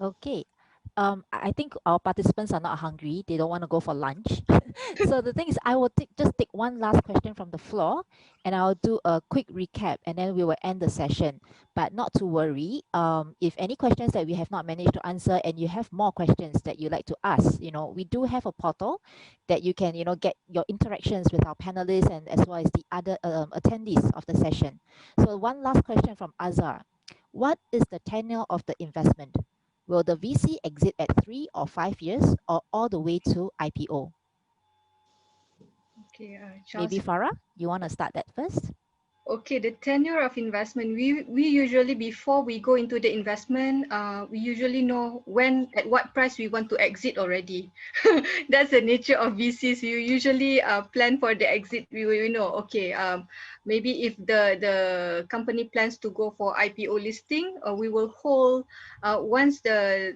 Okay. I think our participants are not hungry. They don't want to go for lunch. So the thing is, I will just take one last question from the floor, and I'll do a quick recap, and then we will end the session. But not to worry. If any questions that we have not managed to answer, and you have more questions that you like to ask, we do have a portal that you can, get your interactions with our panelists and as well as the other attendees of the session. So one last question from Azhar. What is the tenure of the investment? Will the VC exit at 3 or 5 years or all the way to IPO? Okay, Maybe Charles. Farah, you want to start that first? Okay, the tenure of investment, we usually, before we go into the investment, we usually know at what price we want to exit already. That's the nature of VCs. You usually plan for the exit. We know, okay, maybe if the company plans to go for IPO listing, we will hold, once the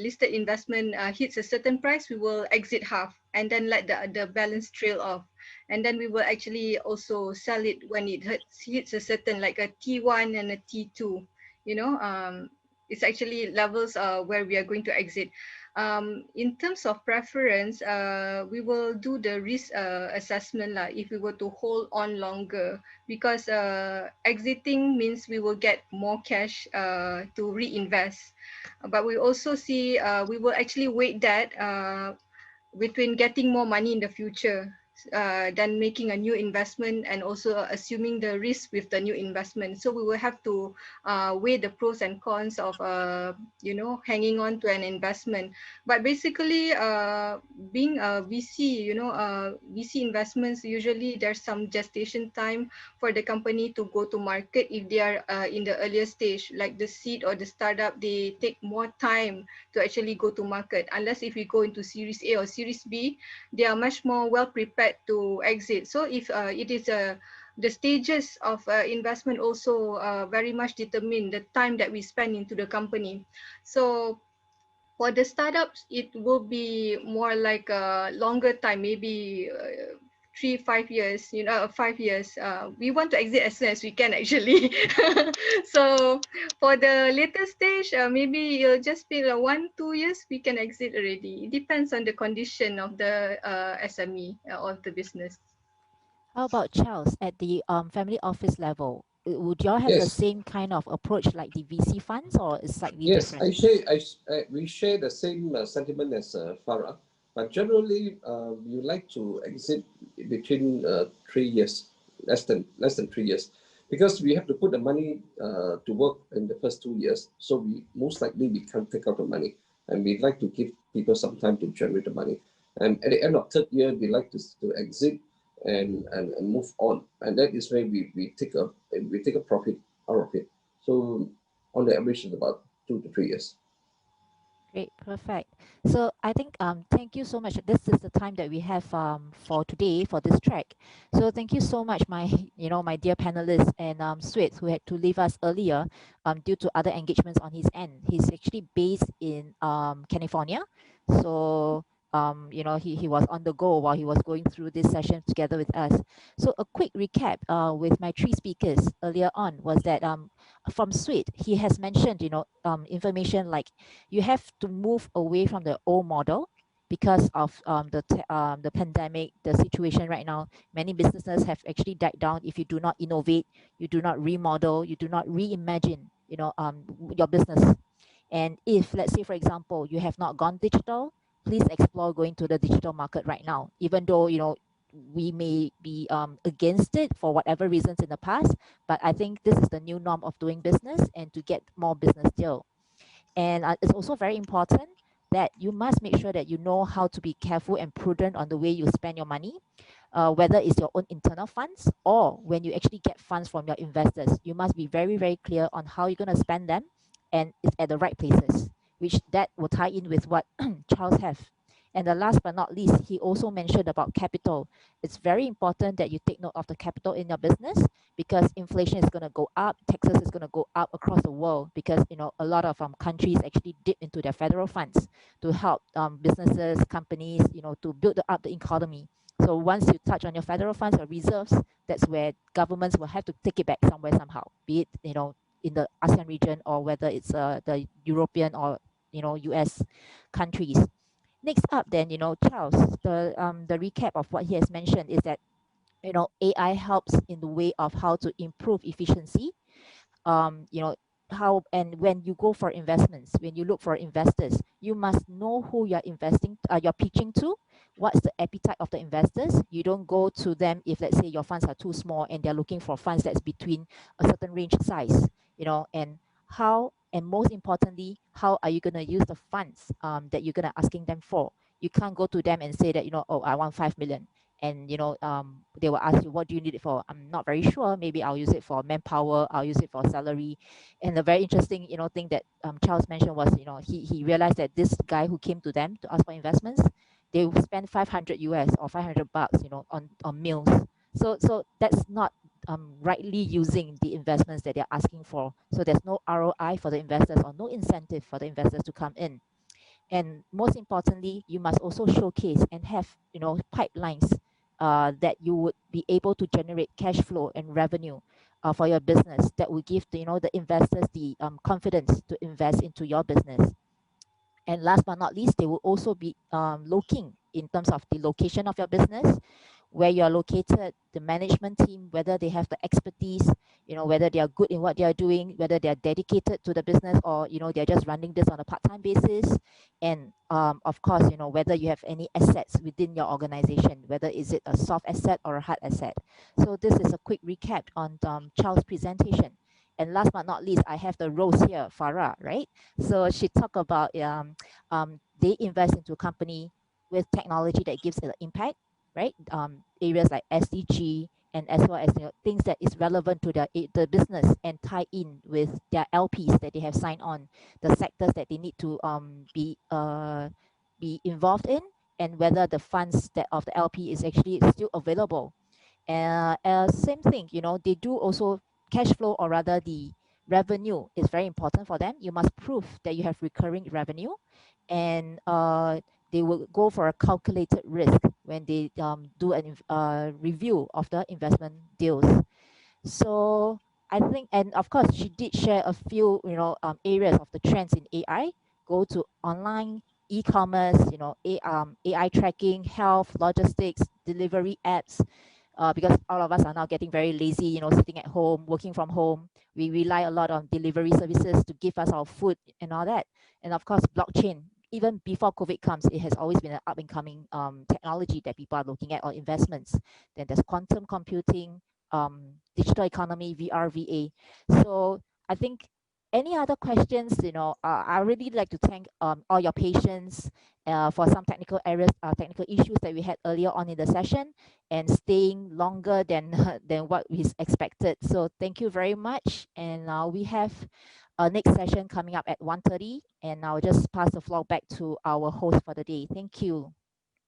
listed investment hits a certain price, we will exit half and then let the balance trail off. And then we will actually also sell it when it hits a certain, like a T1 and a T2. It's actually levels where we are going to exit. In terms of preference, we will do the risk assessment if we were to hold on longer, because exiting means we will get more cash to reinvest. But we also see we will actually weight that between getting more money in the future than making a new investment, and also assuming the risk with the new investment. So we will have to weigh the pros and cons of hanging on to an investment. But basically, being a VC, VC investments, usually there's some gestation time for the company to go to market. If they are in the earlier stage, like the seed or the startup, they take more time to actually go to market. Unless if we go into Series A or Series B, they are much more well prepared to exit. So if it is the stages of investment also very much determine the time that we spend into the company. So for the startups, it will be more like a longer time, maybe 3-5 years, 5 years. We want to exit as soon as we can, actually. So for the later stage, maybe it'll just be 1-2 years, we can exit already. It depends on the condition of the SME of the business. How about Charles, at the family office level? Would y'all have the Yes. same kind of approach like the VC funds, or is slightly Yes, different? we share the same sentiment as Farah, but generally we like to exit between 3 years, less than 3 years, because we have to put the money to work in the first 2 years. So we most likely we can't take out the money, and we like to give people some time to generate the money. And at the end of third year, we like to exit and move on, and that is where we take a profit out of it. So on the average is about 2 to 3 years. Great, perfect. So I think thank you so much. This is the time that we have for today for this track. So thank you so much, my my dear panelists, and Sweet, who had to leave us earlier due to other engagements on his end. He's actually based in California, so he was on the go while he was going through this session together with us. So a quick recap with my 3 speakers earlier on was that from Sweet, he has mentioned information like you have to move away from the old model because of the pandemic, the situation right now. Many businesses have actually died down if you do not innovate, you do not remodel, you do not reimagine your business. And if, let's say, for example, you have not gone digital, please explore going to the digital market right now, even though we may be against it for whatever reasons in the past, but I think this is the new norm of doing business and to get more business deal. And it's also very important that you must make sure that you know how to be careful and prudent on the way you spend your money, whether it's your own internal funds or when you actually get funds from your investors. You must be very, very clear on how you're going to spend them and it's at the right places, which that will tie in with what Charles have. And the last but not least, he also mentioned about capital. It's very important that you take note of the capital in your business because inflation is going to go up, taxes is going to go up across the world because a lot of countries actually dip into their federal funds to help businesses, companies, to build up the economy. So once you touch on your federal funds or reserves, that's where governments will have to take it back somewhere somehow, be it in the ASEAN region or whether it's the European or US countries. Next up, then Charles, the recap of what he has mentioned is that AI helps in the way of how to improve efficiency. How and when you go for investments, when you look for investors, you must know who you're you're pitching to. What's the appetite of the investors? You don't go to them if, let's say, your funds are too small and they're looking for funds that's between a certain range size, and how, and most importantly, how are you going to use the funds that you're going to asking them for? You can't go to them and say that, oh, I want 5 million. And they will ask you, what do you need it for? I'm not very sure. Maybe I'll use it for manpower, I'll use it for salary. And the very interesting thing that Charles mentioned was he realized that this guy who came to them to ask for investments, they will spend 500 US or 500 bucks on meals. So that's not rightly using the investments that they're asking for. So there's no ROI for the investors or no incentive for the investors to come in. And most importantly, you must also showcase and have pipelines that you would be able to generate cash flow and revenue for your business that will give the investors the confidence to invest into your business. And last but not least, they will also be looking in terms of the location of your business, where you're located, the management team, whether they have the expertise, whether they are good in what they are doing, whether they are dedicated to the business or, they're just running this on a part-time basis. And of course, whether you have any assets within your organization, whether is it a soft asset or a hard asset. So this is a quick recap on Charles' presentation. And last but not least, I have the Rose here, Farah, right? So she talked about they invest into a company with technology that gives it an impact, right? Areas like SDG and as well as things that is relevant to the business and tie in with their LPs that they have signed on, the sectors that they need to be involved in, and whether the funds that of the LP is actually still available. Same thing, they do also cash flow, or rather the revenue is very important for them. You must prove that you have recurring revenue, and they will go for a calculated risk when they do a review of the investment deals. So I think, and of course, she did share a few areas of the trends in AI. Go to online e-commerce, AI tracking, health, logistics, delivery apps. Because all of us are now getting very lazy, sitting at home, working from home. We rely a lot on delivery services to give us our food and all that. And of course, blockchain. Even before COVID comes, it has always been an up-and-coming technology that people are looking at, or investments. Then there's quantum computing, digital economy, VR, VA. So I think any other questions, I really like to thank all your patience for some technical areas, technical issues that we had earlier on in the session, and staying longer than than what is expected. So thank you very much. And now we have our next session coming up at 1:30, and I'll just pass the floor back to our host for the day. Thank you.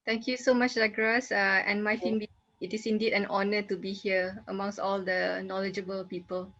Thank you so much, Douglas, and MyFinB. It is indeed an honor to be here amongst all the knowledgeable people.